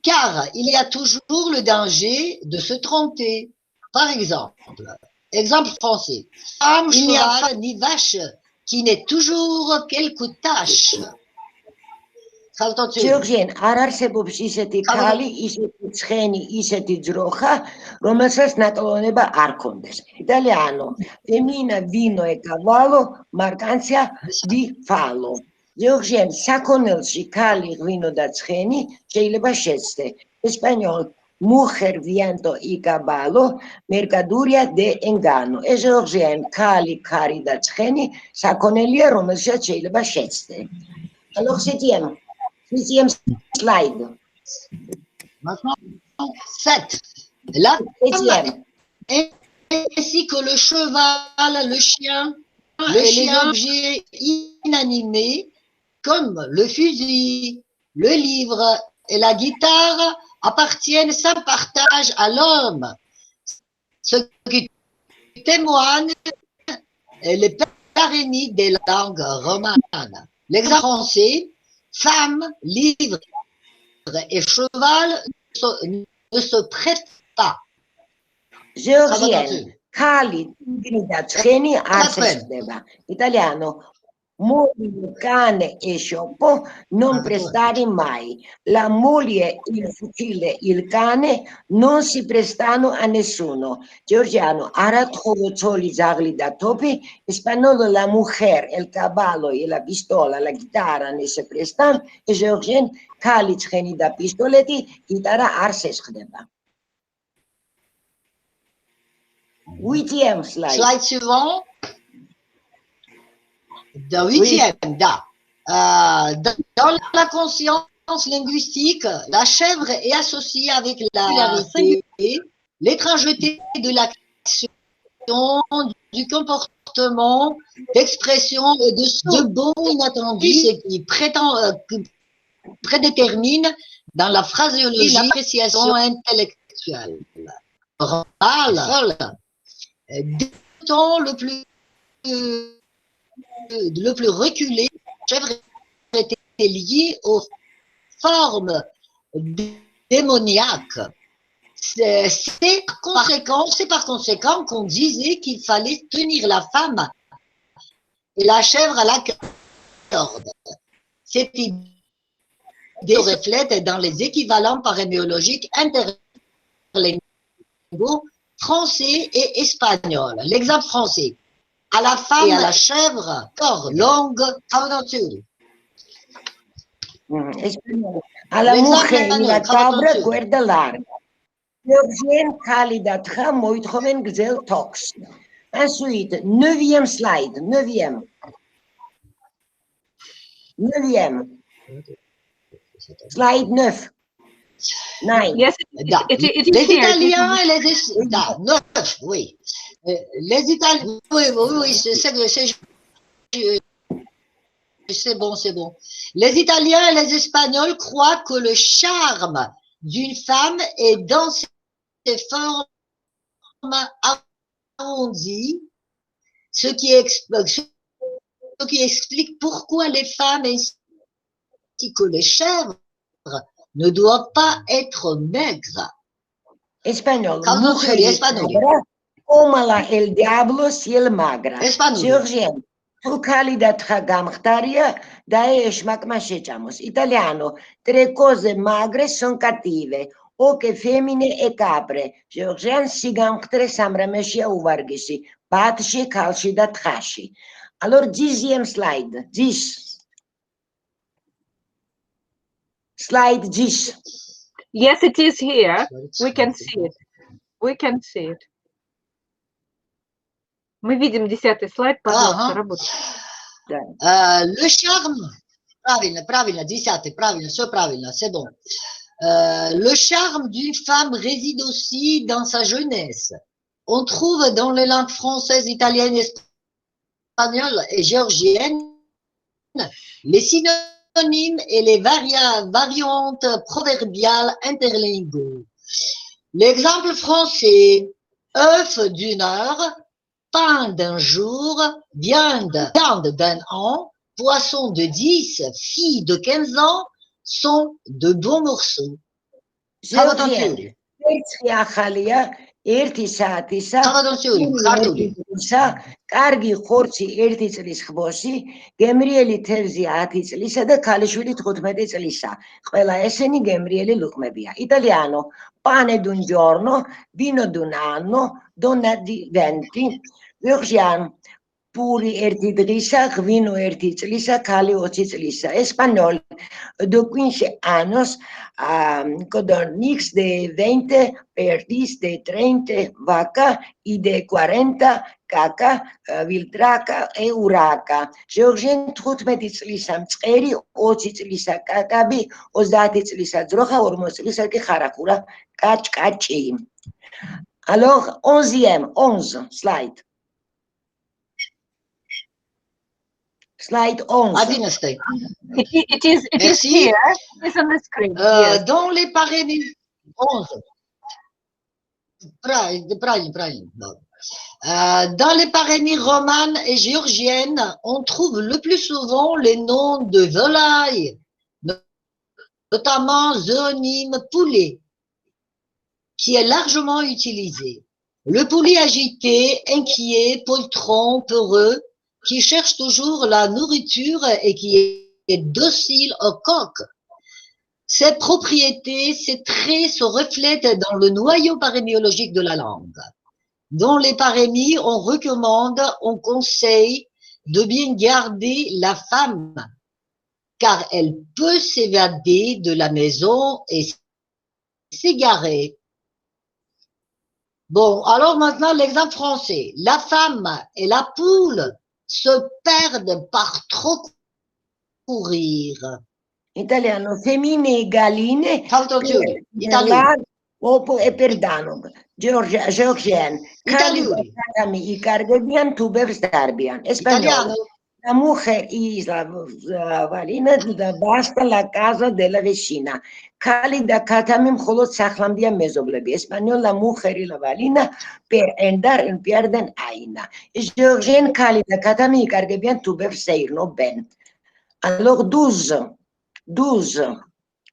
car il y a toujours le danger de se tromper. Par exemple français, femme, il n'y a pas ni vache qui n'est toujours quelque tâche. Georgien, არ არსებობს ისეთი ქალი, ისეთი ცხენი, ისეთი ძროხა, რომელსაც ნაკლოვნება არ კონდეს. Italiano, femmina, vino e cavallo, marcanzia di fallo. Georgien, საქონელში ქალი, ღვინო და ცხენი შეიძლება შეცდე. Español, mujer, viento y caballo, mercaduria de engano. Georgien, ქალი, ქარი და ცხენი საქონელია, რომელსაც შეიძლება შეცდე. Alors, septième slide. Maintenant, 7. La femme, ainsi que le cheval, le chien et les objets inanimés, comme le fusil, le livre et la guitare, appartiennent sans partage à l'homme, ce qui témoigne les parénies des langues romanes. L'exemple français, femme, livre et cheval ne se prêtent pas. Georgienne, Kali, Trini, Arses, Italiano. Moglie, cane e scioppo non prestare mai. La moglie, il fucile, il cane non si prestano a nessuno. Georgiano, aratro soli zagli da topi. Spagnolo, la mujer, el caballo e la pistola, la chitarra ne se prestan. E Georgienne, kali tcheni da pistoleti, chitarra arses khდება. 8e slide. Slide suivant. Dans 8e, dans la conscience linguistique, la chèvre est associée avec la singularité, l'étrangeté de l'action, du comportement, d'expression et de bon inattendu, ce qui prédétermine dans la phraséologie l'appréciation intellectuelle. Orale, d'autant le plus reculé, la chèvre était liée aux formes démoniaques. C'est par conséquent qu'on disait qu'il fallait tenir la femme et la chèvre à la corde. Cette idée se reflète dans les équivalents paraméologiques interlinguaux français et espagnol. L'exemple français. A la femme et à la chèvre, corde, longue, cavaldature. A la mujer y la cabra, cuerda larga. Georgienne, Kalidatcha, moithoven, gzel, tox. Ensuite, 9e slide, 9e. 9e. Slide 9. 9. Yes, it is les here. Italiens et les Espagnols, oui. Les Italiens, oui, c'est bon, c'est bon. Les Italiens et les Espagnols croient que le charme d'une femme est dans ses formes arrondies, ce qui explique pourquoi les femmes ainsi que les chèvres ne doivent pas être maigres. Espagnol. Espagnol. Omala el diablo si el magra. Georgienne. Tu Kalidatcha gamchtaria daesh makmashechamos. Italiano. Tre cose magre sono cattive. Oche femmine e capre. Georgienne si gamchtre samrameshia uvargisi. Patshi kalshi datchashi. Allora, 10e slide. 10. Slide 10. Yes, it is here. We can see it. We can see it. Мы видим 10-й слайд, пожалуйста, работайте. Le charme, правильно, 10-й, правильно, все правильно, c'est bon. Le charme d'une femme réside aussi dans sa jeunesse. On trouve dans les langues françaises, italiennes, espagnoles et géorgiennes les synonymes et les variantes proverbiales interlinguaux. L'exemple français, œuf d'une heure, pain d'un jour, viande d'un an, poisson de 10, fille de 15 ans sont de bons morceaux. ერთი საათისა კარგი ხორცი 1 წლის ხბოში, გემრიელი თევზი 10 წლისა და ქალიშვილი 15 წლისა. ყველა ესენი გემრიელი ლუყმებია. Italiano, pane d'un giorno, vino d'un anno, donna di 20. Georgiano, puri erti drisa, vino erti tlisa, kali ochi tlisa. Español, de 15 años, codornix de 20, perdis de 30, vaca, y de 40, caca, viltraca, e uraca. Georgien trutmeti tlisa, mtseri, ochi tlisa, kakabi, ozati tlisa, droga, ormos tlisa, ki harakura, kachi. Alors, 11, slide. Slide 11. It is here. It's on the screen. Yes. Dans les parémies 11. Dans les parémies romanes et géorgiennes, on trouve le plus souvent les noms de volailles, notamment zoonyme poulet, qui est largement utilisé. Le poulet agité, inquiet, poltron, peureux, qui cherche toujours la nourriture et qui est docile au coq. Ces propriétés, ces traits se reflètent dans le noyau parémiologique de la langue. Dans les parémies, on recommande, on conseille de bien garder la femme, car elle peut s'évader de la maison et s'égarer. Bon, alors maintenant l'exemple français. La femme et la poule se perdent par trop courir. Italiano, femmine, galline, italiano, perdano, georgian, cali, i cargabian, tuber starbian, español. La mujer y la valina basta la casa de la vecina. Cali da catamim holot sahlamdia mezoblebi. Español, la mujer y la valina pierden aina. Georgian, cali da catamim, i cargabian, tuber seir, no ben. Alors, 12,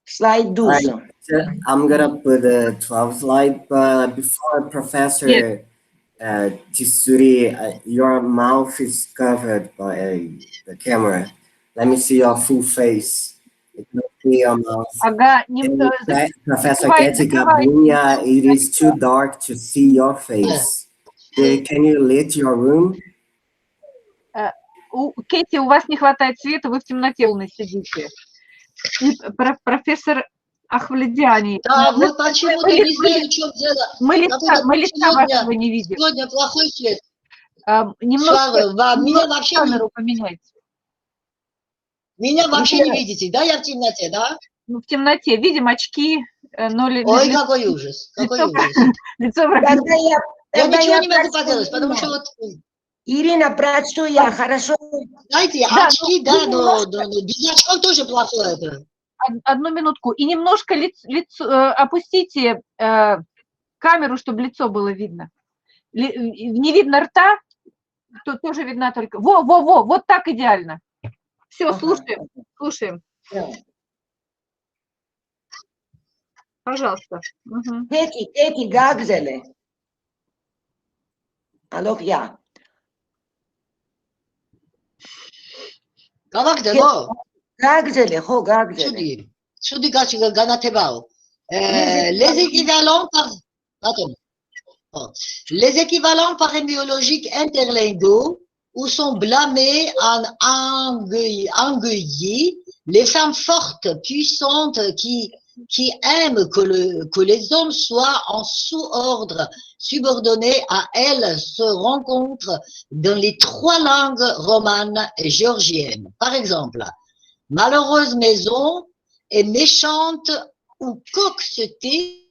slide 12. Right. So I'm going to put the 12th slide, but before Professor Tisuri, your mouth is covered by the camera. Let me see your full face. I can see your mouth. Professor Kabylia, it is too dark to see your face. Can you lit your room? Кэти, у вас не хватает света, вы в темноте сидите. И профессор Ахваледиани. Да, вы почему-то не знаете, в чем дело. Мы лица вашего не видим. Сегодня плохой свет. Немножко меня вообще камеру поменяйте. Меня вообще не видите, да? Я в темноте, да? Ну, в темноте. Видим очки. Ой, какой ужас. Какой ужас. Лицо я ничего не могу поделать, потому что вот... Ирина, прочту я, хорошо? Знаете, очки, да, но без очков тоже плохое. Одну минутку. И немножко опустите камеру, чтобы лицо было видно. Не видно рта, то тоже видна только... Вот так идеально. Все, слушаем. Пожалуйста. Кэти, гагзеле. Alors, я. გავაგრძელო? გაგრძელე, ხო, გაგრძელე. Čudi განათებაო. Les équivalents parémiologiques interlinguaux où sont blâmés en engueillés les femmes fortes, puissantes, qui aiment que les hommes soient en sous-ordre, subordonnés à elles, se rencontrent dans les 3 langues romanes et géorgiennes. Par exemple, malheureuse maison et méchante ou coq se tait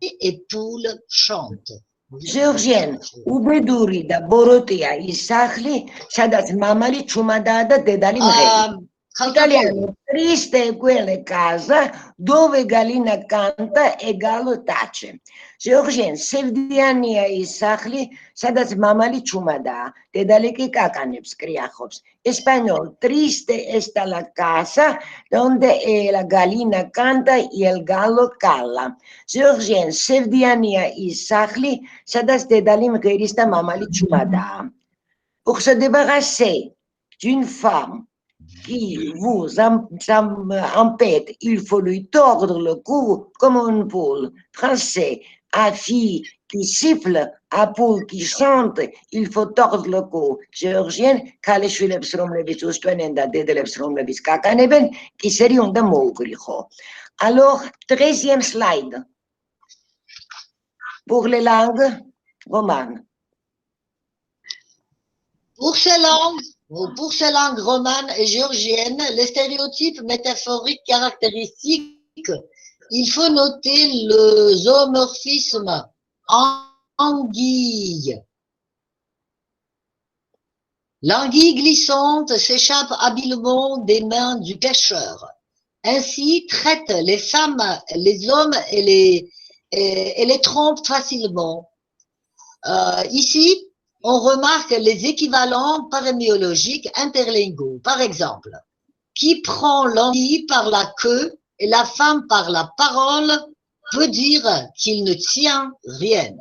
et poule chante. Georgienne, ubeduri da borotia isahli, სადაც მამალი ჩუმადაა და დედალი მღერი. Italiano, triste quelle casa dove gallina canta e gallo tace. Georgienne, sevdiania isahli, სადაც მამალი ჩუმადაა, დედალი კი კაკანებს კრიახობს. Español, triste está la casa donde la gallina canta y el gallo calla. Georgienne, sevdiania isahli, სადაც დედალი მღერის და მამალი ჩუმადაა. Pour se débarrasser d'une femme qui vous empête, il faut lui tordre le cou comme une poule. Français, à fille qui siffle, à poule qui chante, il faut tordre le cou. Géorgienne, kale shvileb sromlevis ustvenenda dedeleb sromlevis kakaneben, qui serion de mogricho. Alors, 13e slide. Pour les langues romanes. Pour ces langues romanes et géorgiennes, les stéréotypes métaphoriques caractéristiques, il faut noter le zoomorphisme anguille. L'anguille glissante s'échappe habilement des mains du pêcheur. Ainsi traite les femmes, les hommes et les trompe facilement. Ici, on remarque les équivalents paraméologiques interlinguaux. Par exemple, qui prend l'anguille par la queue et la femme par la parole peut dire qu'il ne tient rien.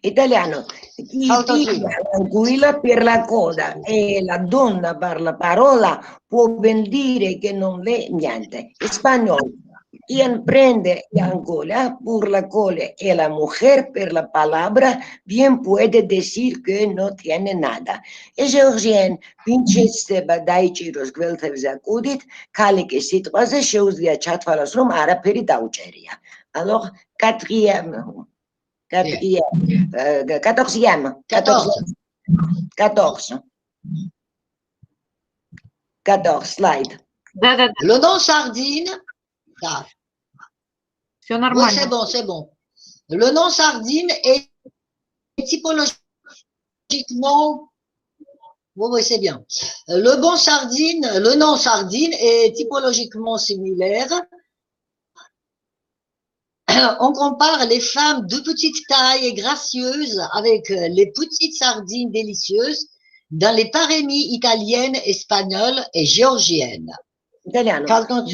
Italiano, chi piglia l'anguilla per la coda e la donna per la parola può ben dire che non è niente. Spagnolo, quien prende l'anguilla por la cola y la mujer per la palabra bien puede decir que no tiene nada. Georgien, Ufimtseva daici rozgveltev zakudit, kale que situaze shows via chat falas rom ara peridauceria. Alors, quatrième, 14e slide. Le nom sardine, oui, c'est bon. Le nom sardine est typologiquement, oui, c'est bien. Le nom sardine est typologiquement similaire. On compare les femmes de petite taille et gracieuses avec les petites sardines délicieuses dans les parémies italiennes, espagnoles et géorgiennes. Italiano,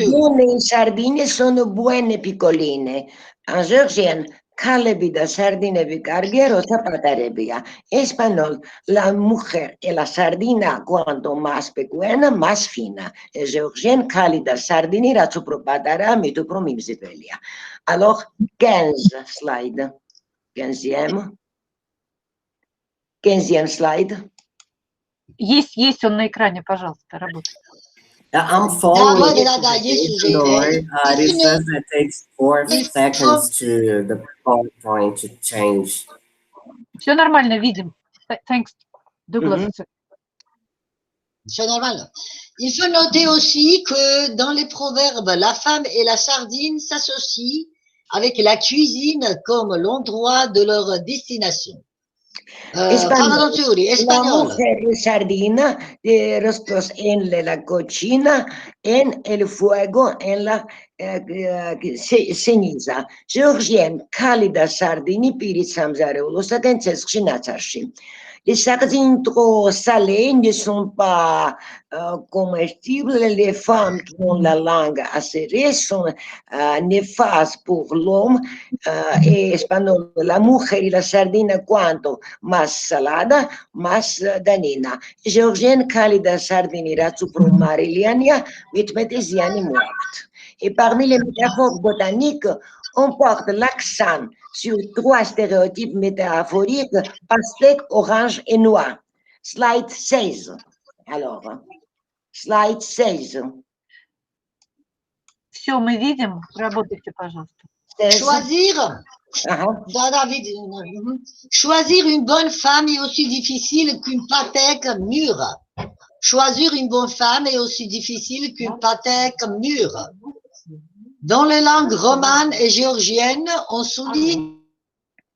buone sardine sono buone piccoline. En georgien, calebida sardine vicarguero zapatarebia. Español, la mujer y la sardina cuanto más pequeña, más fina. En georgien, calida sardinira supropatara mitu promimsipelia. Alors, 15 slide. 15e slide. Есть он на экране, пожалуйста, работает. I'm following it. It says that it takes 4 seconds to the PowerPoint to change. Все нормально, видим. Thanks, Douglas. C'est normal. Il faut noter aussi que dans les proverbes, la femme et la sardine s'associent avec la cuisine comme l'endroit de leur destination. Español. La mujer sardina rostros en la cocina, en el fuego, en la ceniza. Georgien, cálida sardini pirit samzareulos atences chinatsashi. Les sardines trop salées ne sont pas comestibles. Les femmes qui ont la langue acérée sont néfastes pour l'homme. Et espagnol, la mujer y la sardina cuanto más salada, más danina. Georgienne, cálida sardinira suprumar Ilyinichna, mitmetesiani muert. Et parmi les métaphores botaniques, on porte l'accent sur 3 stéréotypes métaphoriques, pastèque, orange et noir. Slide 16. Alors, slide 16. Все, мы видим. Работайте, пожалуйста. Choisir une bonne femme est aussi difficile qu'une pastèque mûre. Choisir une bonne femme est aussi difficile qu'une pastèque mûre. Dans les langues romanes et géorgiennes, on souligne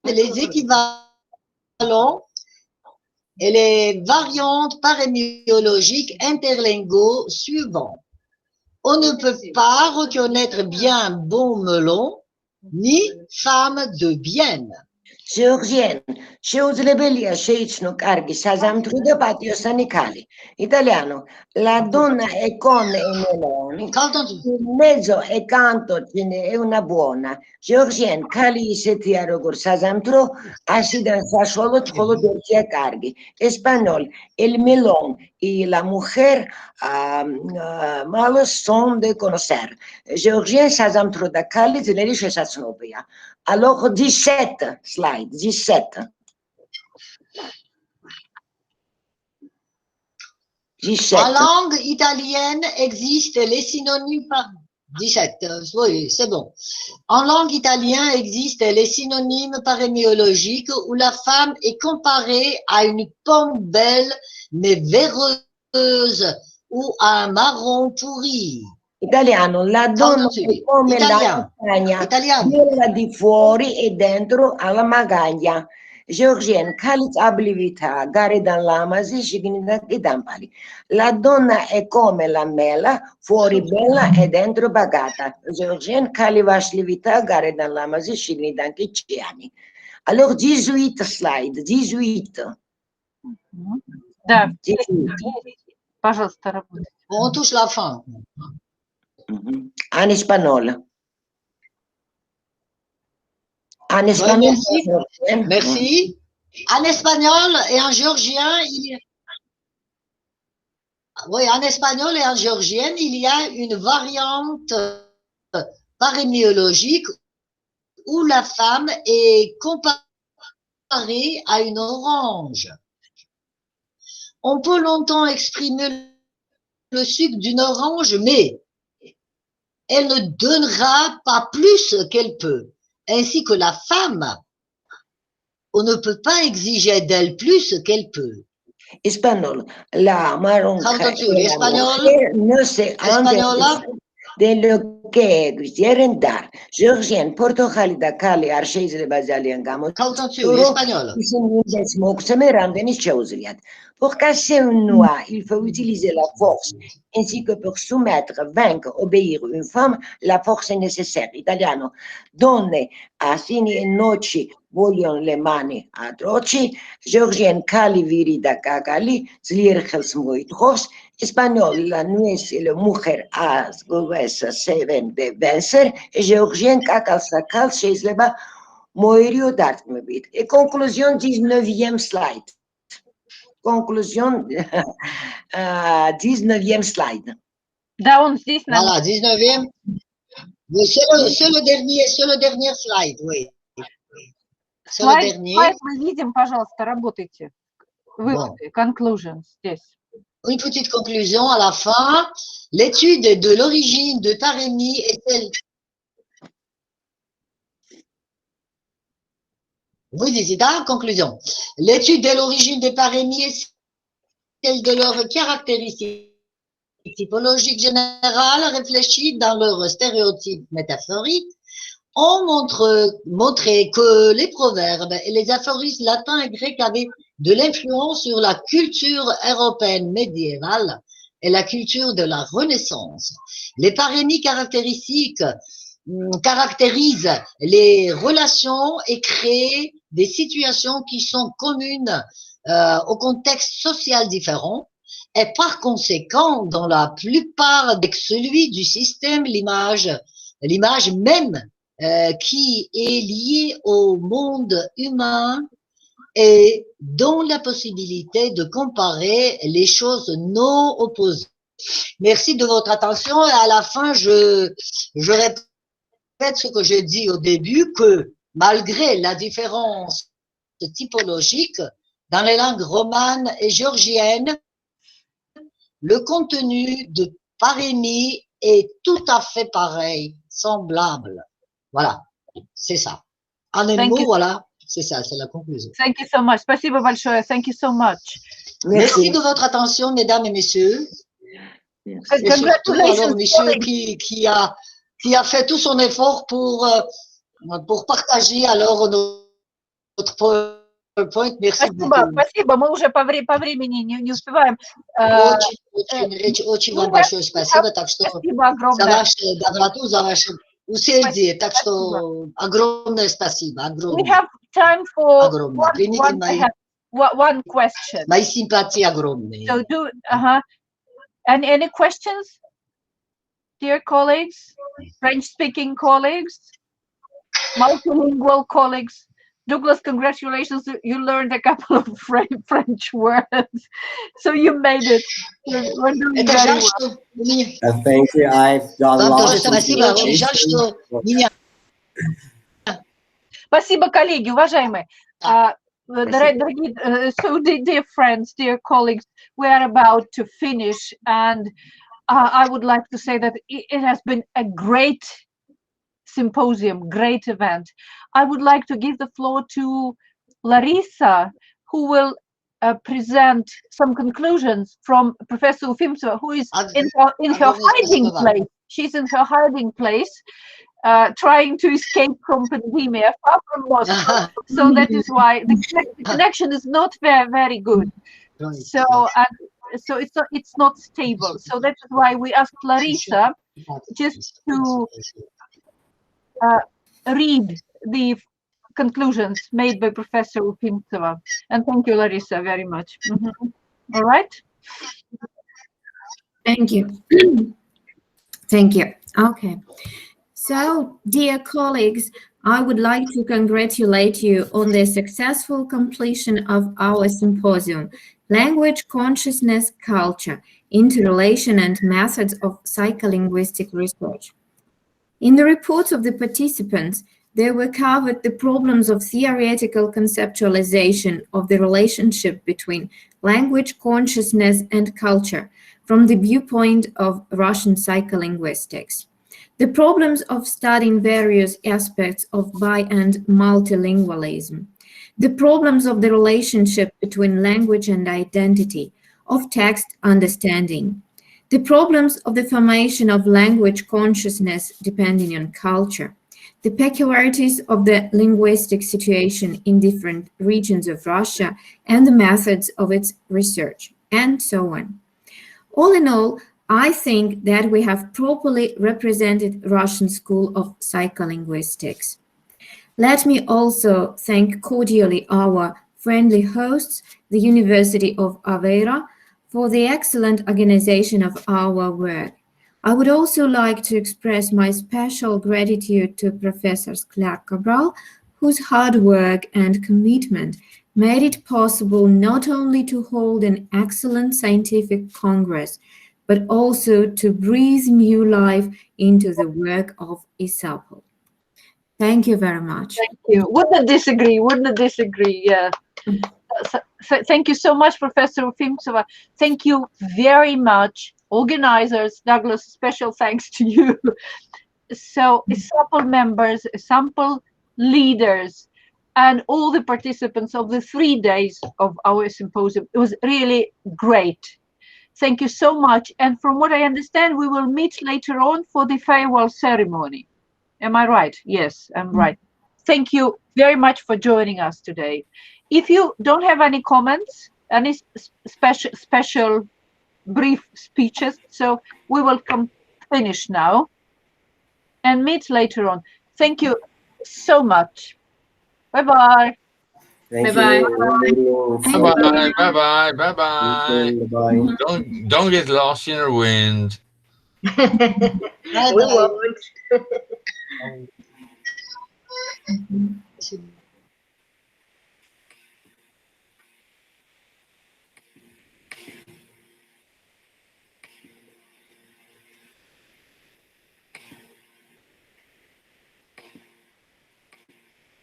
les équivalents et les variantes paraméologiques interlinguaux suivants. On ne peut pas reconnaître bien bon melon, ni femme de bien. Georgian, შეუძლებელია შეიცნო კარგი საზამთრო და პატიოსანი ქალი. Italiano, la donna è come un melone, il mezzo è canto, è una buona. Georgian, ქალი ისეთია როგორც საზამთრო, ასიდან საშუალო მხოლოდ ერთია კარგი. Español, el melón y la mujer malos son de conocer. Georgian, საზამთრო და ქალი ძლიერი შესაძლოა. Alors, 17 slides, 17. 17. En langue italienne existent les synonymes par 17. Oui, c'est bon. En langue italienne existent les synonymes parémiologiques où la femme est comparée à une pomme belle mais véreuse ou à un marron pourri. Italiano, la donna è come la montagna, bella di fuori e dentro alla magaglia. Georgian, ქალი წაბლივითაა, გარედან ლამაზი, შიგნიდან კი დამპალი. La donna è come la mela, fuori bella e dentro bagata. Georgian, ქალი ვაშლივითაა, გარედან ლამაზი, შიგნიდან კი ჭიანი. Alors, 18 slides, 18. Да, пожалуйста, работайте. On touche la fin. En espagnol. En espagnol. Merci. Merci. En espagnol et en géorgien, oui, en espagnol et en géorgien, il y a une variante parémiologique où la femme est comparée à une orange. On peut longtemps exprimer le sucre d'une orange, mais elle ne donnera pas plus qu'elle peut. Ainsi que la femme, on ne peut pas exiger d'elle plus qu'elle peut. Espagnol, la maronca no se de lo que quisieran dar. Georgian, Portugal da Cali, Archeiz de Bazalian Gamo. Pour casser une noix, il faut utiliser la force, ainsi que pour soumettre, vaincre, obéir une femme, la force est nécessaire. Italiano, donne a sini e noci vogliono le mani atroci. Georgian, Cali viri da Kakali, zlirchels moitros. Espagnol, la nuit et la mujer a seven de vencer. Et Georgien, Kakal Sakal, chez Leba, Moirio Dartmebit. Et conclusion, 19e slide. Conclusion, 19e slide. Да, он здесь. Voilà, 19e. C'est le dernier slide, oui. C'est le dernier. Слайд мы видим, пожалуйста, работайте. Выводы, conclusion здесь. Une petite conclusion à la fin. L'étude de l'origine de parémie est celle... Oui, Zizida, conclusion. L'étude de l'origine des parémies est celle de leurs caractéristiques typologiques générales réfléchies dans leurs stéréotypes métaphoriques ont montré que les proverbes et les aphorismes latins et grecs avaient de l'influence sur la culture européenne médiévale et la culture de la Renaissance. Les parémies caractérisent les relations et créent des situations qui sont communes au contexte social différent et par conséquent, dans la plupart des celui du système, l'image même qui est liée au monde humain et dont la possibilité de comparer les choses non opposées. Merci de votre attention et à la fin, je répète ce que j'ai dit au début, que malgré la différence typologique dans les langues romanes et géorgiennes, le contenu de parémie est tout à fait pareil, semblable. Voilà, c'est ça. En un mot, voilà. C'est ça, c'est la conclusion. Thank you so much. Спасибо большое. Thank you so much. Merci de votre attention, mesdames et messieurs. Et surtout, alors, monsieur qui a fait tout son effort pour partager alors notre PowerPoint. Merci beaucoup. Спасибо. Мы уже по времени не успеваем. Очень вам большое спасибо. Так что за ваше доброту, за ваше усердие. Так что огромное спасибо. Огромное. time for Ogromna. one question. Mojej sympatii ogromnej. So and any questions, dear colleagues, French-speaking colleagues, multilingual colleagues? Douglas, congratulations! You learned a couple of French words, so you made it. We're doing very well. Thank you. I've done lots of information. Спасибо, коллеги, уважаемые. So, dear friends, dear colleagues, we are about to finish, and I would like to say that it has been a great symposium, great event. I would like to give the floor to Larissa, who will present some conclusions from Professor Ufimtseva, who is in her hiding place. She's in her hiding place, trying to escape from pandemia, far from Moscow. So that is why the connection is not very good. So it's not stable. So that is why we asked Larissa just to read the conclusions made by Professor Ufimtseva. And thank you, Larissa, very much. All right. Thank you. Thank you. Okay. So, dear colleagues, I would like to congratulate you on the successful completion of our symposium, Language, Consciousness, Culture, Interrelation and Methods of Psycholinguistic Research. In the reports of the participants, there were covered the problems of theoretical conceptualization of the relationship between language, consciousness, and culture from the viewpoint of Russian psycholinguistics. The problems of studying various aspects of bi- and multilingualism. The problems of the relationship between language and identity, of text understanding. The problems of the formation of language consciousness depending on culture. The peculiarities of the linguistic situation in different regions of Russia and the methods of its research, and so on. All in all, I think that we have properly represented Russian School of Psycholinguistics. Let me also thank cordially our friendly hosts, the University of Aveiro, for the excellent organization of our work. I would also like to express my special gratitude to Professors Clark Cabral, whose hard work and commitment made it possible not only to hold an excellent scientific congress, but also to breathe new life into the work of ISAPL. Thank you very much. Thank you. Wouldn't disagree, yeah. So thank you so much, Professor Ufimtseva. Thank you very much, organizers. Douglas, special thanks to you. So ISAPL members, ISAPL leaders, and all the participants of the 3 days of our symposium. It was really great. Thank you so much. And from what I understand, we will meet later on for the farewell ceremony. Am I right? Yes, I'm right. Thank you very much for joining us today. If you don't have any comments, any special brief speeches, so we will finish now and meet later on. Thank you so much. Bye-bye. Bye-bye. Bye-bye. Bye-bye. Bye-bye. Don't get lost in the wind. We won't.